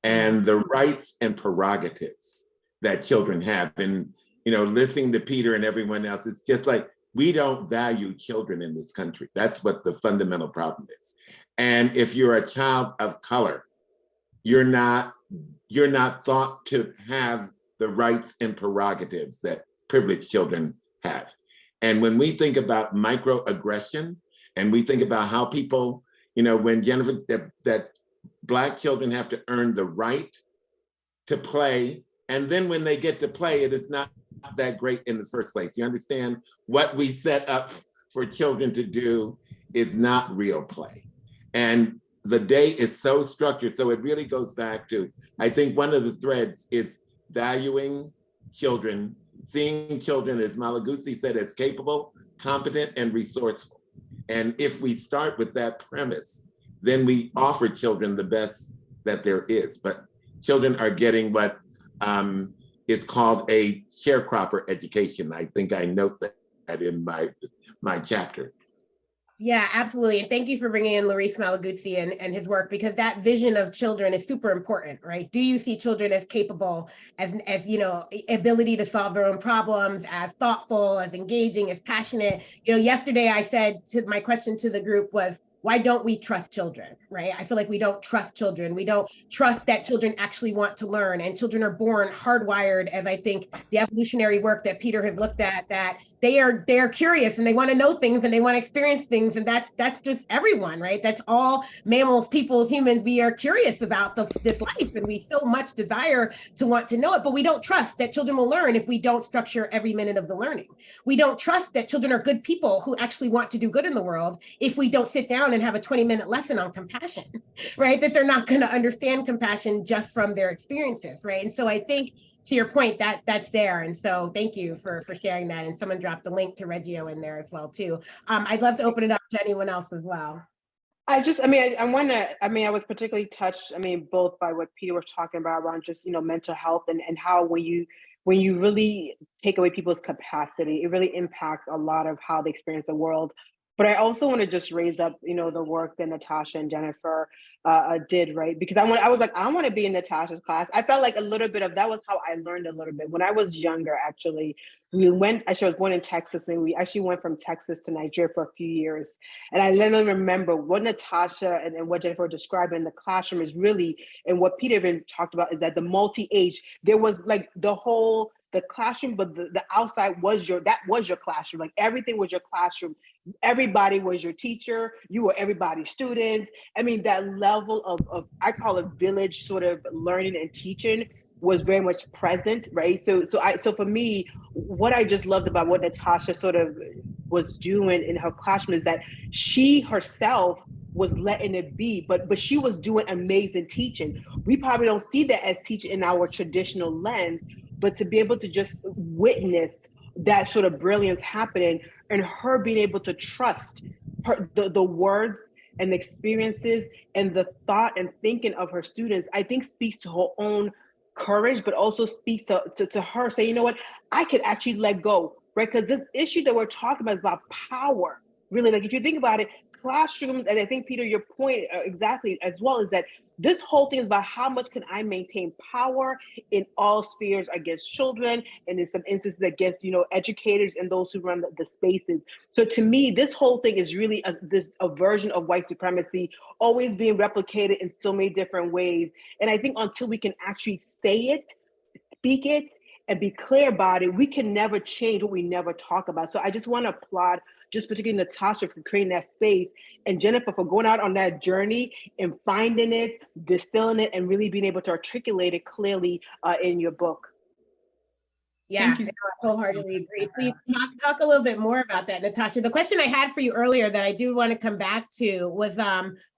and the rights and prerogatives that children have. And, you know, listening to Peter and everyone else, it's just like, we don't value children in this country. That's what the fundamental problem is. And if you're a child of color, you're not thought to have the rights and prerogatives that privileged children have. And when we think about microaggression, and we think about how people, you know, when Jennifer, that Black children have to earn the right to play, and then when they get to play, it is not that great in the first place. You understand what we set up for children to do is not real play. And the day is so structured. So it really goes back to, I think one of the threads is valuing children, seeing children, as Malaguzzi said, as capable, competent, and resourceful. And if we start with that premise, then we offer children the best that there is. But children are getting what is called a sharecropper education. I think I note that in my chapter. Yeah, absolutely. And thank you for bringing in Maurice Malaguzzi and his work, because that vision of children is super important, right? Do you see children as capable, as you know, ability to solve their own problems, as thoughtful, as engaging, as passionate? You know, yesterday I said my question to the group was, why don't we trust children, right? I feel like we don't trust children. We don't trust that children actually want to learn, and children are born hardwired, as I think the evolutionary work that Peter has looked at, that they're curious and they want to know things and they want to experience things. And that's just everyone, right? That's all mammals, people, humans. We are curious about this life, and we so much desire to want to know it, but we don't trust that children will learn if we don't structure every minute of the learning. We don't trust that children are good people who actually want to do good in the world if we don't sit down and have a 20-minute lesson on compassion, right? That they're not going to understand compassion just from their experiences, right? And so I think, to your point, that's there. And so thank you for sharing that. And someone dropped the link to Reggio in there as well too. I'd love to open it up to anyone else as well. I was particularly touched, both by what Peter was talking about around just, mental health and how when you really take away people's capacity, it really impacts a lot of how they experience the world. But I also want to just raise up, the work that Natacha and Jennifer did, right? Because I was like, I want to be in Natacha's class. I felt like a little bit of that was how I learned a little bit. When I was younger, actually, I was born in Texas, and we actually went from Texas to Nigeria for a few years. And I literally remember what Natacha and what Jennifer described in the classroom is really, and what Peter even talked about, is that the multi-age, there was like the classroom, but the outside was your classroom. Like everything was your classroom. Everybody was your teacher. You were everybody's students. That level of I call it village sort of learning and teaching was very much present, right? So for me, what I just loved about what Natacha sort of was doing in her classroom is that she herself was letting it be, but she was doing amazing teaching. We probably don't see that as teaching in our traditional lens, but to be able to just witness that sort of brilliance happening, and her being able to trust the words and the experiences and the thought and thinking of her students, I think speaks to her own courage, but also speaks to her say, you know what, I could actually let go, right? Because this issue that we're talking about is about power. Really, like if you think about it, classrooms, and I think, Peter, your point exactly as well, is that this whole thing is about how much can I maintain power in all spheres against children, and in some instances against, educators and those who run the spaces. So to me, this whole thing is really a version of white supremacy, always being replicated in so many different ways. And I think until we can actually say it, speak it, and be clear about it, we can never change what we never talk about. So I just want to applaud, just particularly Natacha, for creating that space, and Jennifer for going out on that journey and finding it, distilling it, and really being able to articulate it clearly in your book. Yeah, Thank you so I wholeheartedly agree. Please talk a little bit more about that, Natacha. The question I had for you earlier that I do want to come back to was,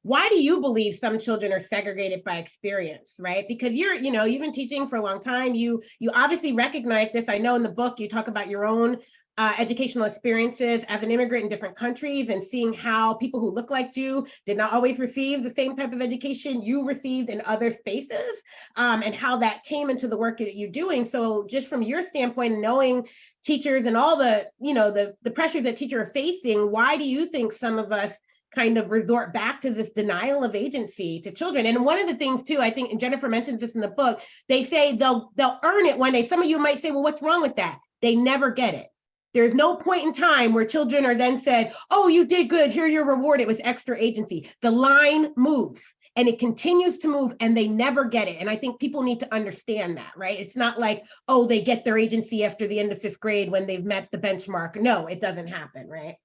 why do you believe some children are segregated by experience, right? Because you've been teaching for a long time. You obviously recognize this. I know in the book you talk about your own educational experiences as an immigrant in different countries, and seeing how people who look like you did not always receive the same type of education you received in other spaces, and how that came into the work that you're doing. So just from your standpoint, knowing teachers and all the, the pressures that teachers are facing, why do you think some of us kind of resort back to this denial of agency to children? And one of the things too, I think, and Jennifer mentions this in the book, they say they'll earn it one day. Some of you might say, well, what's wrong with that? They never get it. There's no point in time where children are then said, oh, you did good, here you're rewarded with extra agency. The line moves and it continues to move, and they never get it. And I think people need to understand that, right? It's not like, oh, they get their agency after the end of 5th grade when they've met the benchmark. No, it doesn't happen, right?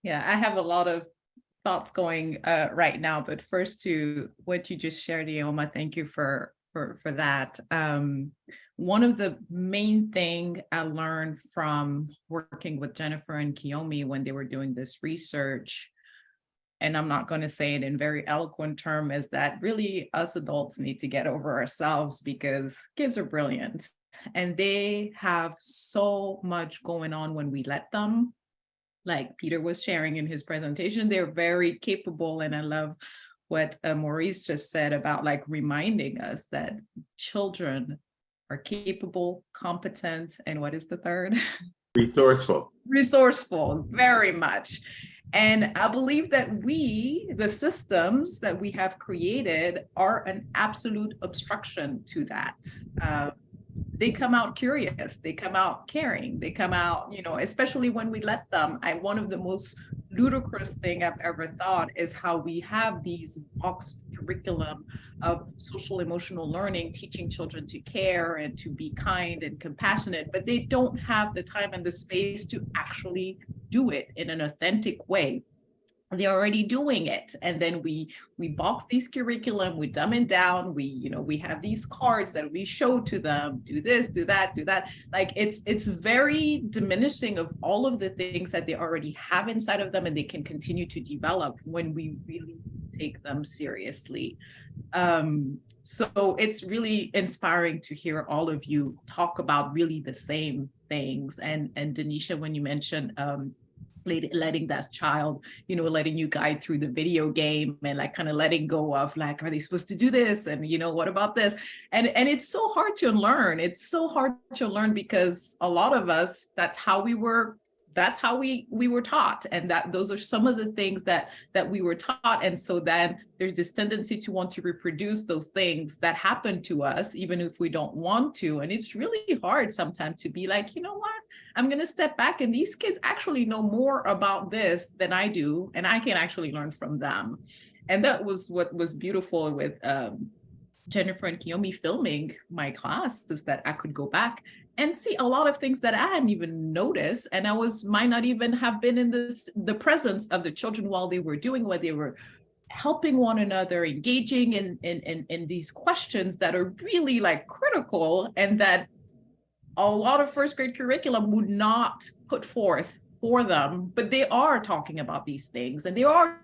Yeah, I have a lot of thoughts going right now, but first to what you just shared, Iheoma, thank you for that. One of the main thing I learned from working with Jennifer and Kiyomi when they were doing this research, and I'm not going to say it in very eloquent terms, is that really us adults need to get over ourselves, because kids are brilliant and they have so much going on when we let them. Like Peter was sharing in his presentation, they're very capable. And I love what Maurice just said about like reminding us that children are capable, competent, and what is the third? Resourceful. Resourceful, very much. And I believe that the systems that we have created are an absolute obstruction to that. They come out curious, they come out caring, they come out, especially when we let them. One of the most ludicrous thing I've ever thought is how we have these box curriculum of social emotional learning, teaching children to care and to be kind and compassionate, but they don't have the time and the space to actually do it in an authentic way. They're already doing it, and then we box these curriculum, we dumb it down, we have these cards that we show to them, do this, do that, do that. Like it's very diminishing of all of the things that they already have inside of them, and they can continue to develop when we really take them seriously. So it's really inspiring to hear all of you talk about really the same things. And Denisha, when you mentioned letting that child, letting you guide through the video game, and like kind of letting go of like, are they supposed to do this? And what about this? And it's so hard to learn. It's so hard to learn because a lot of us, that's how we were taught, and that those are some of the things that we were taught. And so then there's this tendency to want to reproduce those things that happen to us, even if we don't want to. And it's really hard sometimes to be like, you know what, I'm going to step back, and these kids actually know more about this than I do, and I can actually learn from them. And that was what was beautiful with Jennifer and Kiyomi filming my class, is that I could go back and see a lot of things that I hadn't even noticed. And might not even have been in the presence of the children while they were doing what they were, helping one another, engaging in these questions that are really like critical, and that a lot of 1st grade curriculum would not put forth for them, but they are talking about these things, and they are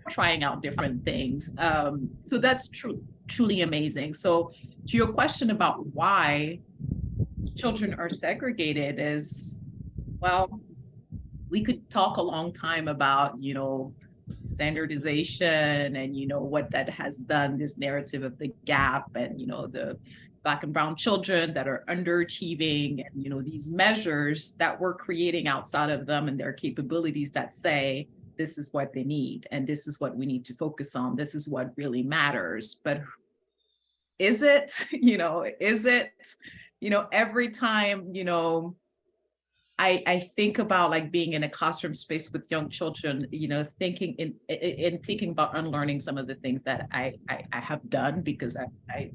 trying out different things. So that's truly amazing. So to your question about why children are segregated is, well, we could talk a long time about, standardization and, what that has done, this narrative of the gap, and, the Black and brown children that are underachieving, and, these measures that we're creating outside of them and their capabilities that say, this is what they need, and this is what we need to focus on. This is what really matters. But is it, every time, I think about like being in a classroom space with young children, thinking thinking about unlearning some of the things that I have done, because I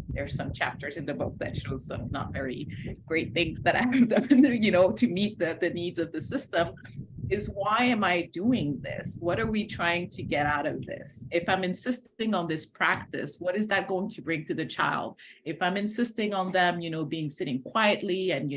there's some chapters in the book that shows some not very great things that I have done, to meet the needs of the system. Is why am I doing this? What are we trying to get out of this? If I'm insisting on this practice, what is that going to bring to the child? If I'm insisting on them, being sitting quietly and,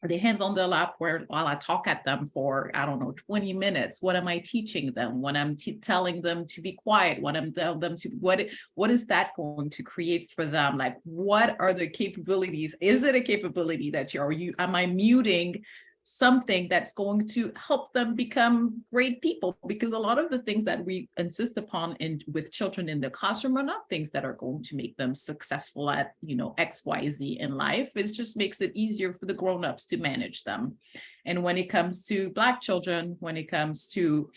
the hands on their lap while I talk at them for, 20 minutes, what am I teaching them? When I'm telling them to be quiet, when I'm telling them to, what is that going to create for them? Like, what are the capabilities? Is it a capability that am I muting something that's going to help them become great people? Because a lot of the things that we insist upon with children in the classroom are not things that are going to make them successful at, XYZ in life. It just makes it easier for the grown-ups to manage them. And when it comes to Black children, when it comes to,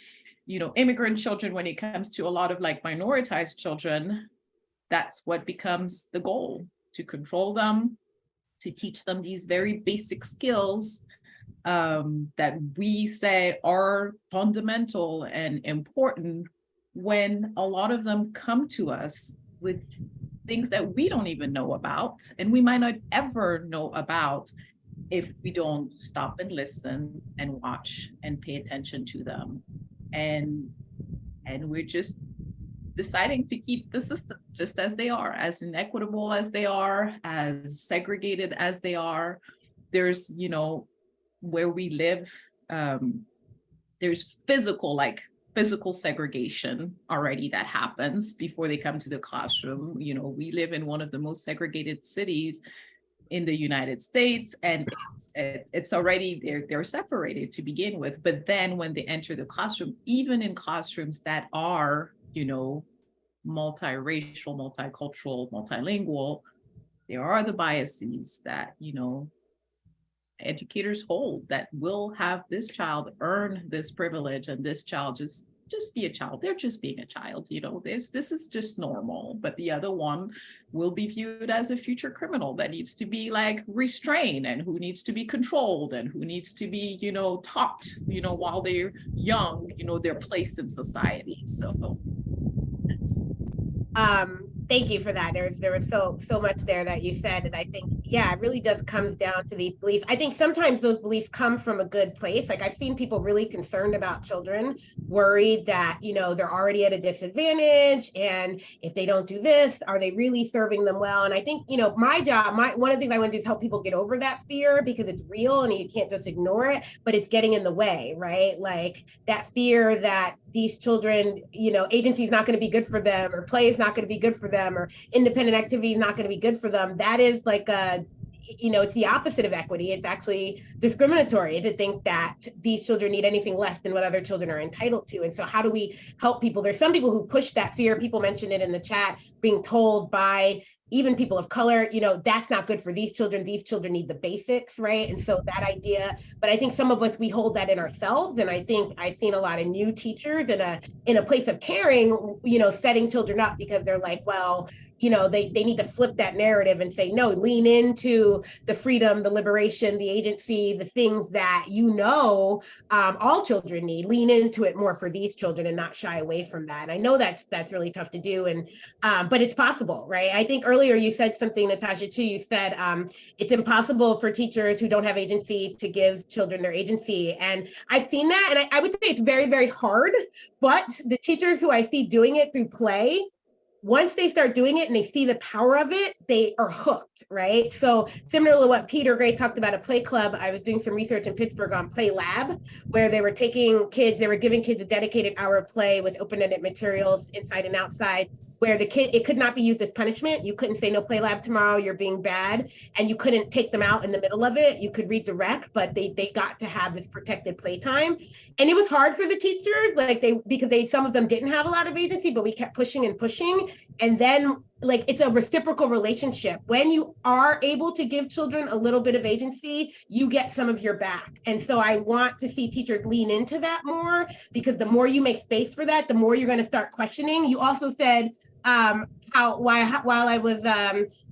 immigrant children, when it comes to a lot of like minoritized children, that's what becomes the goal: to control them, to teach them these very basic skills that we say are fundamental and important, when a lot of them come to us with things that we don't even know about, and we might not ever know about if we don't stop and listen and watch and pay attention to them. And we're just deciding to keep the system just as they are, as inequitable as they are, as segregated as they are. There's, where we live, there's physical segregation already that happens before they come to the classroom. We live in one of the most segregated cities in the United States, and it's already, they're separated to begin with. But then when they enter the classroom, even in classrooms that are, multiracial, multicultural, multilingual, there are the biases that, educators hold, that will have this child earn this privilege, and this child just be a child. They're just being a child. This is just normal. But the other one will be viewed as a future criminal that needs to be like restrained, and who needs to be controlled, and who needs to be, taught, while they're young, their place in society. So that's. Thank you for that. There was so much there that you said, and I think, yeah, it really does come down to these beliefs. I think sometimes those beliefs come from a good place. Like, I've seen people really concerned about children, worried that, they're already at a disadvantage, and if they don't do this, are they really serving them well? And I think, my job, one of the things I want to do is help people get over that fear, because it's real and you can't just ignore it, but it's getting in the way, right? Like, that fear that these children, agency is not going to be good for them, or play is not going to be good for them, or independent activity is not going to be good for them. That is like it's the opposite of equity. It's actually discriminatory to think that these children need anything less than what other children are entitled to. And so how do we help people? There's some people who push that fear. People mentioned it in the chat, being told by even people of color, that's not good for these children. These children need the basics, right? And so that idea, but I think some of us, we hold that in ourselves. And I think I've seen a lot of new teachers in a place of caring, setting children up, because they're like, well, they need to flip that narrative and say, no, lean into the freedom, the liberation, the agency, the things that all children need. Lean into it more for these children and not shy away from that. And I know that's really tough to do, and but it's possible, right? I think earlier you said something, Natacha, too. You said it's impossible for teachers who don't have agency to give children their agency. And I've seen that, and I would say it's very, very hard, but the teachers who I see doing it through play, once they start doing it and they see the power of it, they are hooked, right? So similar to what Peter Gray talked about at Play Club, I was doing some research in Pittsburgh on Play Lab, where they were giving kids a dedicated hour of play with open-ended materials inside and outside, where it could not be used as punishment. You couldn't say no Play Lab tomorrow, you're being bad, and you couldn't take them out in the middle of it. You could redirect, but they got to have this protected playtime. And it was hard for the teachers, because some of them didn't have a lot of agency, but we kept pushing and pushing. And then like it's a reciprocal relationship. When you are able to give children a little bit of agency, you get some of your back. And so I want to see teachers lean into that more, because the more you make space for that, the more you're going to start questioning. You also said while I was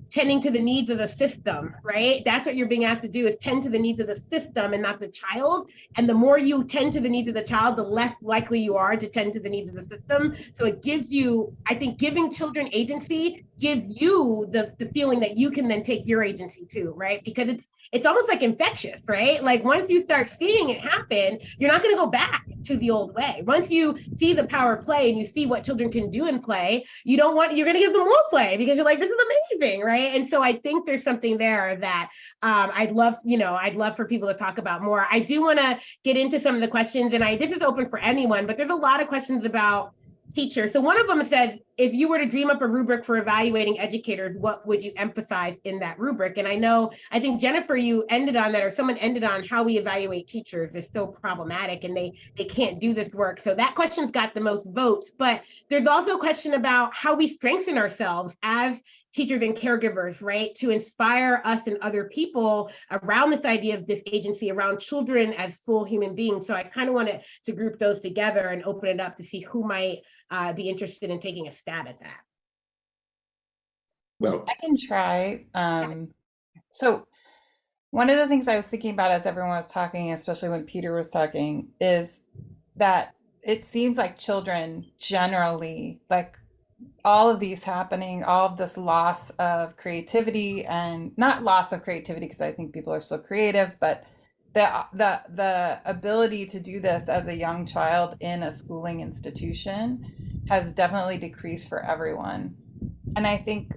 tending to the needs of the system, right? That's what you're being asked to do, is tend to the needs of the system and not the child. And the more you tend to the needs of the child, the less likely you are to tend to the needs of the system. So it gives you, I think giving children agency gives you the feeling that you can then take your agency too, right? Because it's almost like infectious, right? Like once you start seeing it happen, you're not going to go back to the old way. Once you see the power of play and you see what children can do in play, you're going to give them more play, because you're like, this is amazing, right? And so I think there's something there that I'd love for people to talk about more. I do want to get into some of the questions, and this is open for anyone, but there's a lot of questions about teachers. So one of them said, if you were to dream up a rubric for evaluating educators, what would you emphasize in that rubric? And I think Jennifer, you ended on that, or someone ended on how we evaluate teachers is so problematic, and they can't do this work. So that question's got the most votes. But there's also a question about how we strengthen ourselves as teachers and caregivers, right? To inspire us and other people around this idea of this agency around children as full human beings. So I kind of wanted to group those together and open it up to see who might be interested in taking a stab at that. Well, I can try. So one of the things I was thinking about as everyone was talking, especially when Peter was talking, is that it seems like children generally, like all of these happening, all of this loss of creativity, and not loss of creativity because I think people are so creative, but the ability to do this as a young child in a schooling institution has definitely decreased for everyone. And I think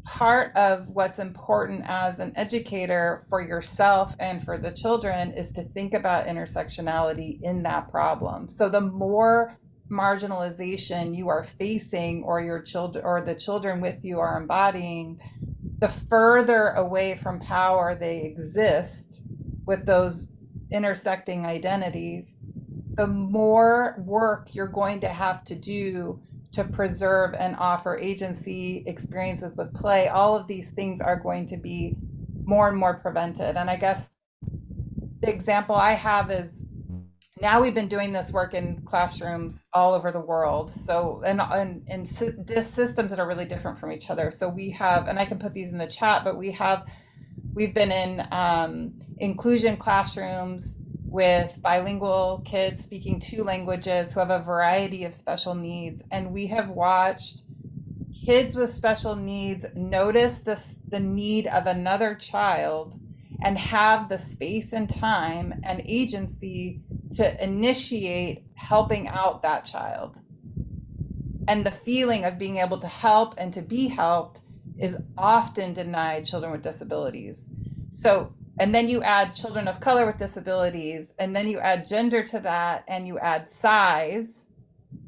part of what's important as an educator for yourself and for the children is to think about intersectionality in that problem. So the more marginalization you are facing, or your children or the children with you are embodying, the further away from power they exist with those intersecting identities, the more work you're going to have to do to preserve and offer agency, experiences with play. All of these things are going to be more and more prevented. And I guess the example I have is, now we've been doing this work in classrooms all over the world. So, and systems that are really different from each other. So we have, and I can put these in the chat, but we've been in inclusion classrooms with bilingual kids speaking 2 languages who have a variety of special needs. And we have watched kids with special needs notice the need of another child and have the space and time and agency to initiate helping out that child. And the feeling of being able to help and to be helped is often denied children with disabilities. So, and then you add children of color with disabilities, and then you add gender to that, and you add size.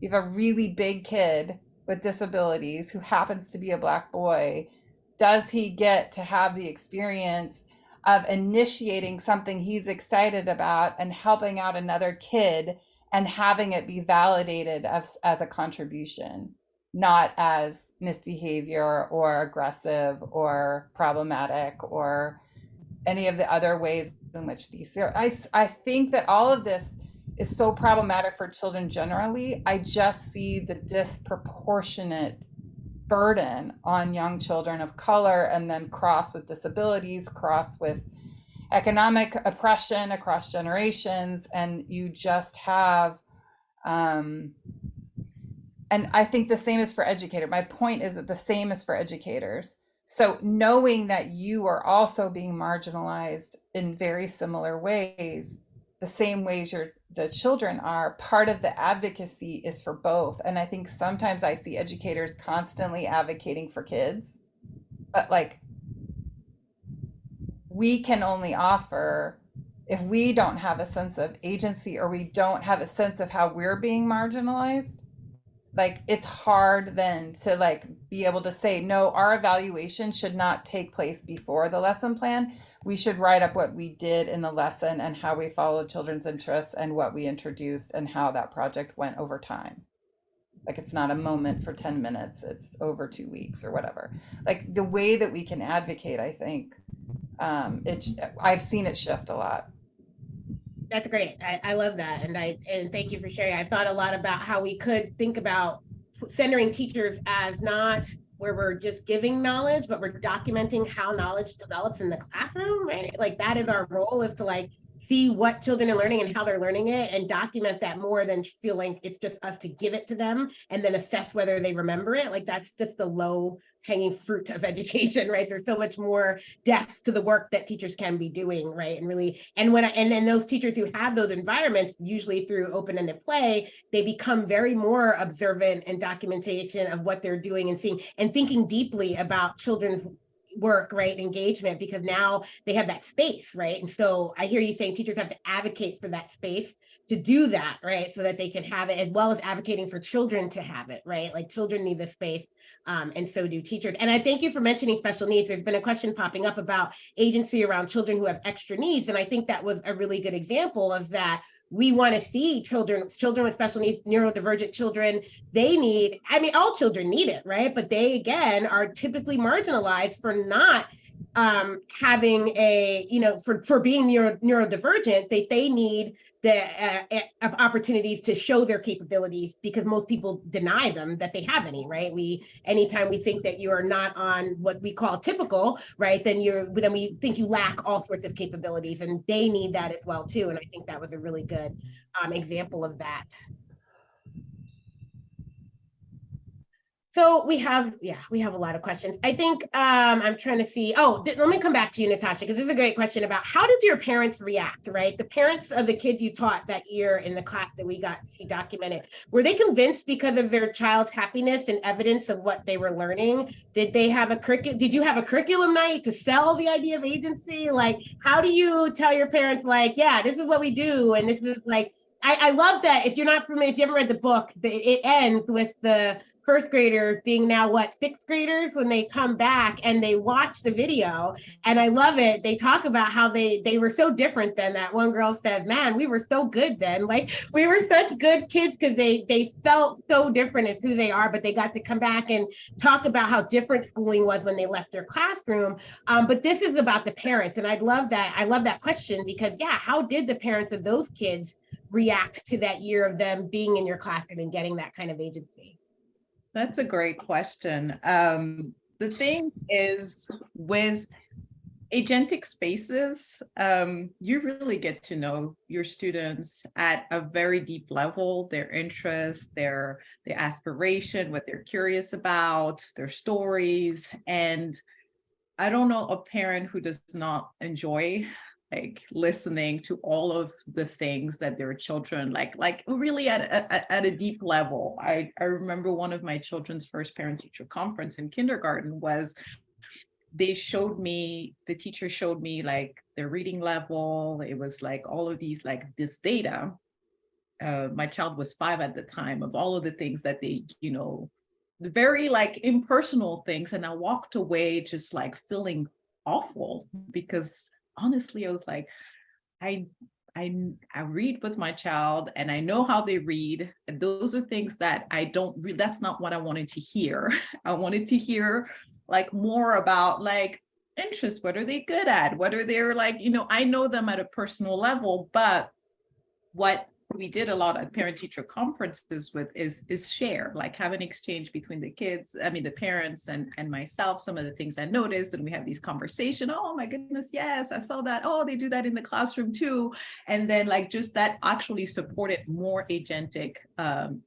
You have a really big kid with disabilities who happens to be a Black boy. Does he get to have the experience of initiating something he's excited about and helping out another kid and having it be validated as a contribution, not as misbehavior or aggressive or problematic or any of the other ways in which these are. I think that all of this is so problematic for children generally. I just see the disproportionate burden on young children of color, and then cross with disabilities, cross with economic oppression across generations, and you just have and I think the same is for educators. My point is that the same is for educators. So knowing that you are also being marginalized in very similar ways, the same ways the children are, part of the advocacy is for both. And I think sometimes I see educators constantly advocating for kids, but like, we can only offer if we don't have a sense of agency, or we don't have a sense of how we're being marginalized. Like, it's hard then to like be able to say, no, our evaluation should not take place before the lesson plan. We should write up what we did in the lesson and how we followed children's interests and what we introduced and how that project went over time. Like it's not a moment for 10 minutes, it's over 2 weeks or whatever. Like the way that we can advocate, I think, I've seen it shift a lot. That's great. I love that. And thank you for sharing. I've thought a lot about how we could think about centering teachers as not where we're just giving knowledge, but we're documenting how knowledge develops in the classroom, right? Like that is our role, is to like see what children are learning and how they're learning it and document that more than feeling it's just us to give it to them and then assess whether they remember it. Like that's just the low hanging fruit of education, right? There's so much more depth to the work that teachers can be doing, right? And really, and then those teachers who have those environments, usually through open-ended play, they become very more observant and documentation of what they're doing and seeing and thinking deeply about children's work, right? Engagement, because now they have that space, right? And so I hear you saying teachers have to advocate for that space to do that, right? So that they can have it, as well as advocating for children to have it, right? Like children need the space, and so do teachers. And I thank you for mentioning special needs. There's been a question popping up about agency around children who have extra needs. And I think that was a really good example of that. We want to see children with special needs, neurodivergent children. They need, I mean, all children need it, right? But they, again, are typically marginalized for not having a, for being neurodivergent. They need the opportunities to show their capabilities, because most people deny them that they have any, right? Anytime we think that you are not on what we call typical, right, then we think you lack all sorts of capabilities, and they need that as well too. And I think that was a really good example of that. So we have a lot of questions. I think I'm trying to see. Let me come back to you, Natacha, because this is a great question about how did your parents react, right? The parents of the kids you taught that year in the class that we got to see documented, were they convinced because of their child's happiness and evidence of what they were learning? Did you have a curriculum night to sell the idea of agency? Like, how do you tell your parents, like, yeah, this is what we do, and this is like, I love that. If you haven't read the book, it ends with the first graders being now sixth graders when they come back and they watch the video. And I love it. They talk about how they were so different then. That one girl says, man, we were so good then. Like, we were such good kids because they felt so different as who they are, but they got to come back and talk about how different schooling was when they left their classroom. But this is about the parents. And I love that question, because how did the parents of those kids react to that year of them being in your classroom and getting that kind of agency? That's a great question. The thing is, with agentic spaces, you really get to know your students at a very deep level, their interests, their aspiration, what they're curious about, their stories. And I don't know a parent who does not enjoy listening to all of the things that their children like really at a deep level. I remember one of my children's first parent-teacher conference in kindergarten was, the teacher showed me like their reading level. It was like all of these, like this data. My child was 5 at the time, of all of the things that they, very like impersonal things. And I walked away just like feeling awful, because honestly, I was like, I read with my child and I know how they read. And those are things that that's not what I wanted to hear. I wanted to hear like more about like interest. What are they good at? What are they like, I know them at a personal level, but what we did a lot at parent-teacher conferences with is share, like have an exchange between the kids, the parents and myself, some of the things I noticed, and we have these conversations. Oh my goodness, yes, I saw that. Oh, they do that in the classroom too. And then like just that actually supported more agentic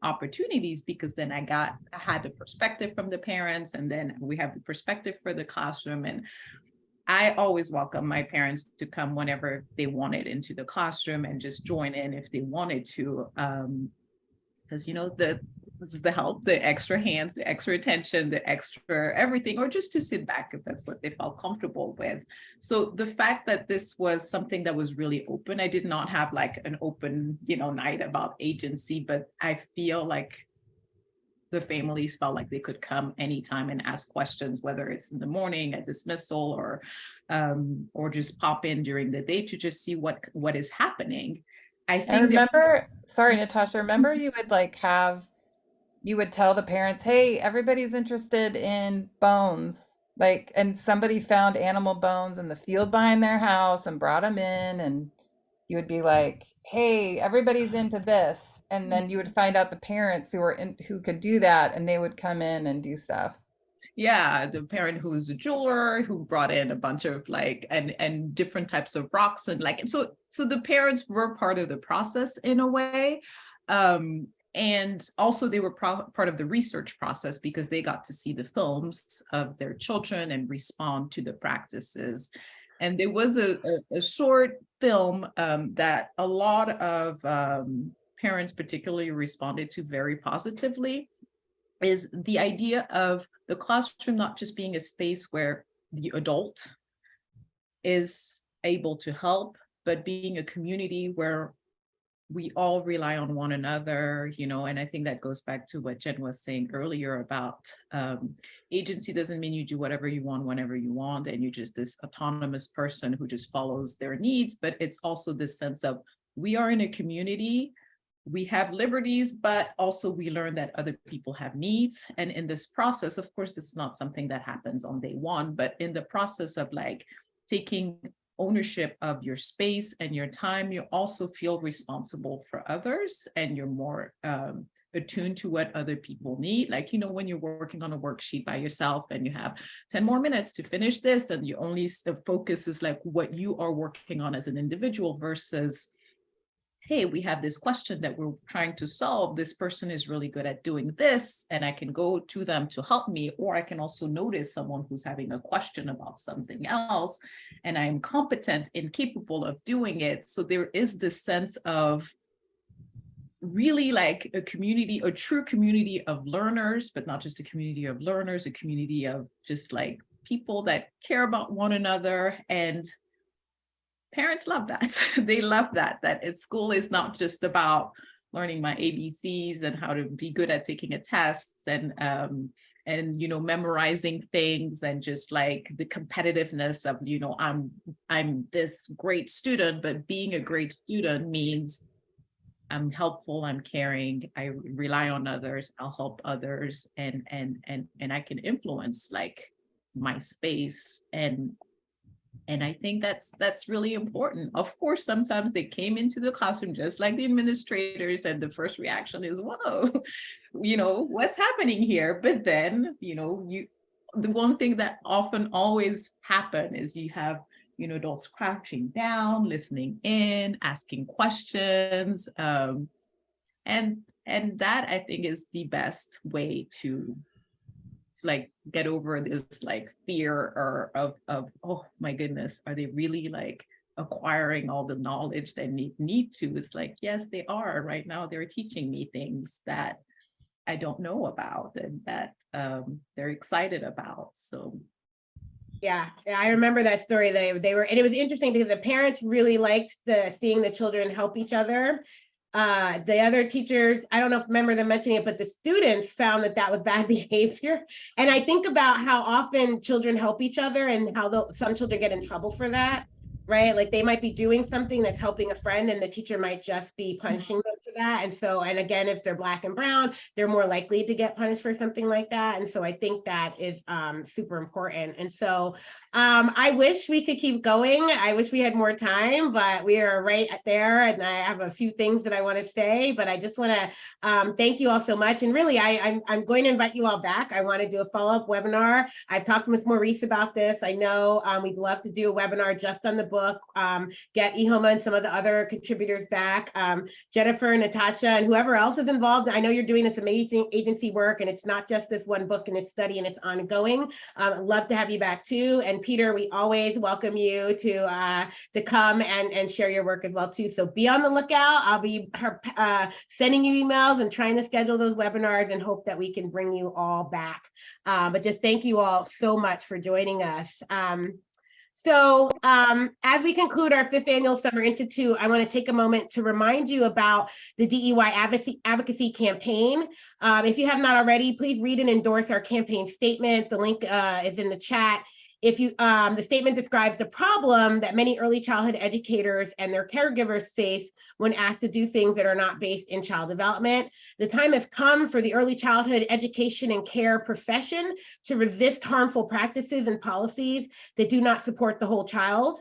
opportunities, because then I had the perspective from the parents, and then we have the perspective for the classroom. And I always welcome my parents to come whenever they wanted into the classroom and just join in if they wanted to, because this is the help, the extra hands, the extra attention, the extra everything, or just to sit back if that's what they felt comfortable with. So the fact that this was something that was really open, I did not have like an open, night about agency, but I feel like the families felt like they could come anytime and ask questions, whether it's in the morning at dismissal or just pop in during the day to just see what is happening. I think sorry, Natacha, remember you would like have you would tell the parents, hey, everybody's interested in bones. Like, and somebody found animal bones in the field behind their house and brought them in, and you would be like, hey, everybody's into this. And then you would find out the parents who could do that, and they would come in and do stuff. Yeah, the parent who's a jeweler who brought in a bunch of like and different types of rocks, and like so the parents were part of the process in a way. And also they were part of the research process because they got to see the films of their children and respond to the practices. And there was a short film that a lot of parents particularly responded to very positively, is the idea of the classroom not just being a space where the adult is able to help, but being a community where we all rely on one another, you know. And I think that goes back to what Jen was saying earlier about agency doesn't mean you do whatever you want, whenever you want, and you're just this autonomous person who just follows their needs, but it's also this sense of we are in a community, we have liberties, but also we learn that other people have needs. And in this process, of course, it's not something that happens on day one, but in the process of like taking ownership of your space and your time, you also feel responsible for others, and you're more attuned to what other people need. Like, you know, when you're working on a worksheet by yourself and you have 10 more minutes to finish this, and you only the focus is like what you are working on as an individual versus, hey, we have this question that we're trying to solve. This person is really good at doing this, and I can go to them to help me, or I can also notice someone who's having a question about something else, and I am competent and capable of doing it. So there is this sense of really like a community, a true community of learners, but not just a community of learners, a community of just like people that care about one another. And parents love that. They love that at school is not just about learning my ABCs and how to be good at taking a test and you know, memorizing things, and just like the competitiveness of, you know, I'm this great student, but being a great student means I'm helpful, I'm caring, I rely on others, I'll help others, and I can influence like my space. And I think that's really important. Of course, sometimes they came into the classroom just like the administrators, and the first reaction is, whoa, you know, what's happening here? But then, you know, the one thing that often always happen is you have, you know, adults crouching down, listening in, asking questions. And that I think is the best way to like get over this like fear or of oh my goodness, are they really like acquiring all the knowledge they need to? It's like, yes, they are. Right now they're teaching me things that I don't know about, and that they're excited about. So yeah, I remember that story. They were, and it was interesting because the parents really liked seeing the children help each other. The other teachers, I don't know if I remember them mentioning it, but the students found that was bad behavior. And I think about how often children help each other, and how some children get in trouble for that, right? Like they might be doing something that's helping a friend, and the teacher might just be punishing them for that. And so, and again, if they're Black and brown, they're more likely to get punished for something like that. And so I think that is super important. And so I wish we could keep going. I wish we had more time, but we are right there. And I have a few things that I want to say, but I just want to thank you all so much. And really, I'm going to invite you all back. I want to do a follow-up webinar. I've talked with Maurice about this. I know we'd love to do a webinar just on the book, get Iheoma and some of the other contributors back, Jennifer, Natacha, and whoever else is involved. I know you're doing this amazing agency work, and it's not just this one book and its study, and it's ongoing. I'd love to have you back too. And Peter, we always welcome you to come and share your work as well too. So be on the lookout. I'll be sending you emails and trying to schedule those webinars, and hope that we can bring you all back. But just thank you all so much for joining us. So as we conclude our 5th annual Summer Institute, I want to take a moment to remind you about the DEY advocacy campaign. If you have not already, please read and endorse our campaign statement. The link is in the chat. The statement describes the problem that many early childhood educators and their caregivers face when asked to do things that are not based in child development. The time has come for the early childhood education and care profession to resist harmful practices and policies that do not support the whole child.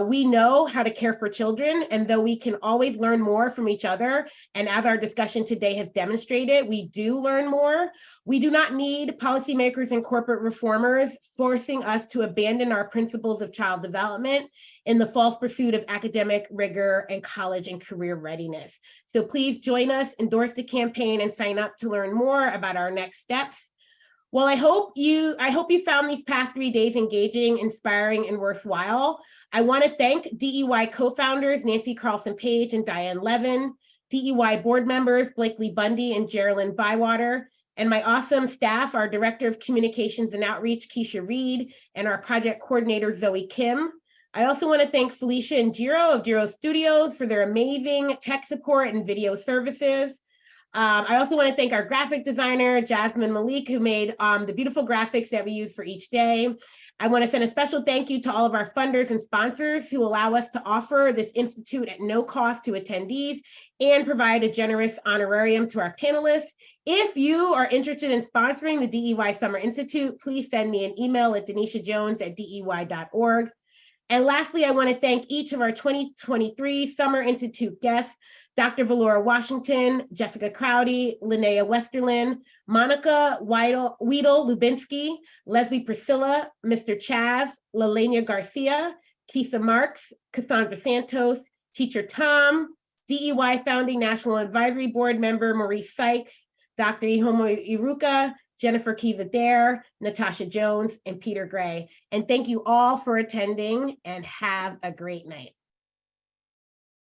We know how to care for children, and though we can always learn more from each other, and as our discussion today has demonstrated, we do learn more. We do not need policymakers and corporate reformers forcing us to abandon our principles of child development in the false pursuit of academic rigor and college and career readiness. So please join us, endorse the campaign, and sign up to learn more about our next steps. Well, I hope you found these past 3 days engaging, inspiring, and worthwhile. I want to thank DEY co-founders Nancy Carlson-Page and Diane Levin, DEY board members Blakely Bundy and Geraldine Bywater, and my awesome staff, our Director of Communications and Outreach, Keisha Reed, and our project coordinator, Zoe Kim. I also want to thank Felicia and Jiro of Jiro Studios for their amazing tech support and video services. I also want to thank our graphic designer, Jasmine Malik, who made the beautiful graphics that we use for each day. I want to send a special thank you to all of our funders and sponsors who allow us to offer this institute at no cost to attendees and provide a generous honorarium to our panelists. If you are interested in sponsoring the DEY Summer Institute, please send me an email at denishajones@dey.org. And lastly, I want to thank each of our 2023 Summer Institute guests, Dr. Valora Washington, Jessica Crowdy, Linnea Westerlin, Monica Weedle-Lubinsky, Leslie Priscilla, Mr. Chaz, Lalenia Garcia, Kisa Marks, Cassandra Santos, Teacher Tom, DEY Founding National Advisory Board member Maurice Sykes, Dr. Iheoma Iruka, Jennifer Keys-Adair, Natacha Jones, and Peter Gray. And thank you all for attending, and have a great night.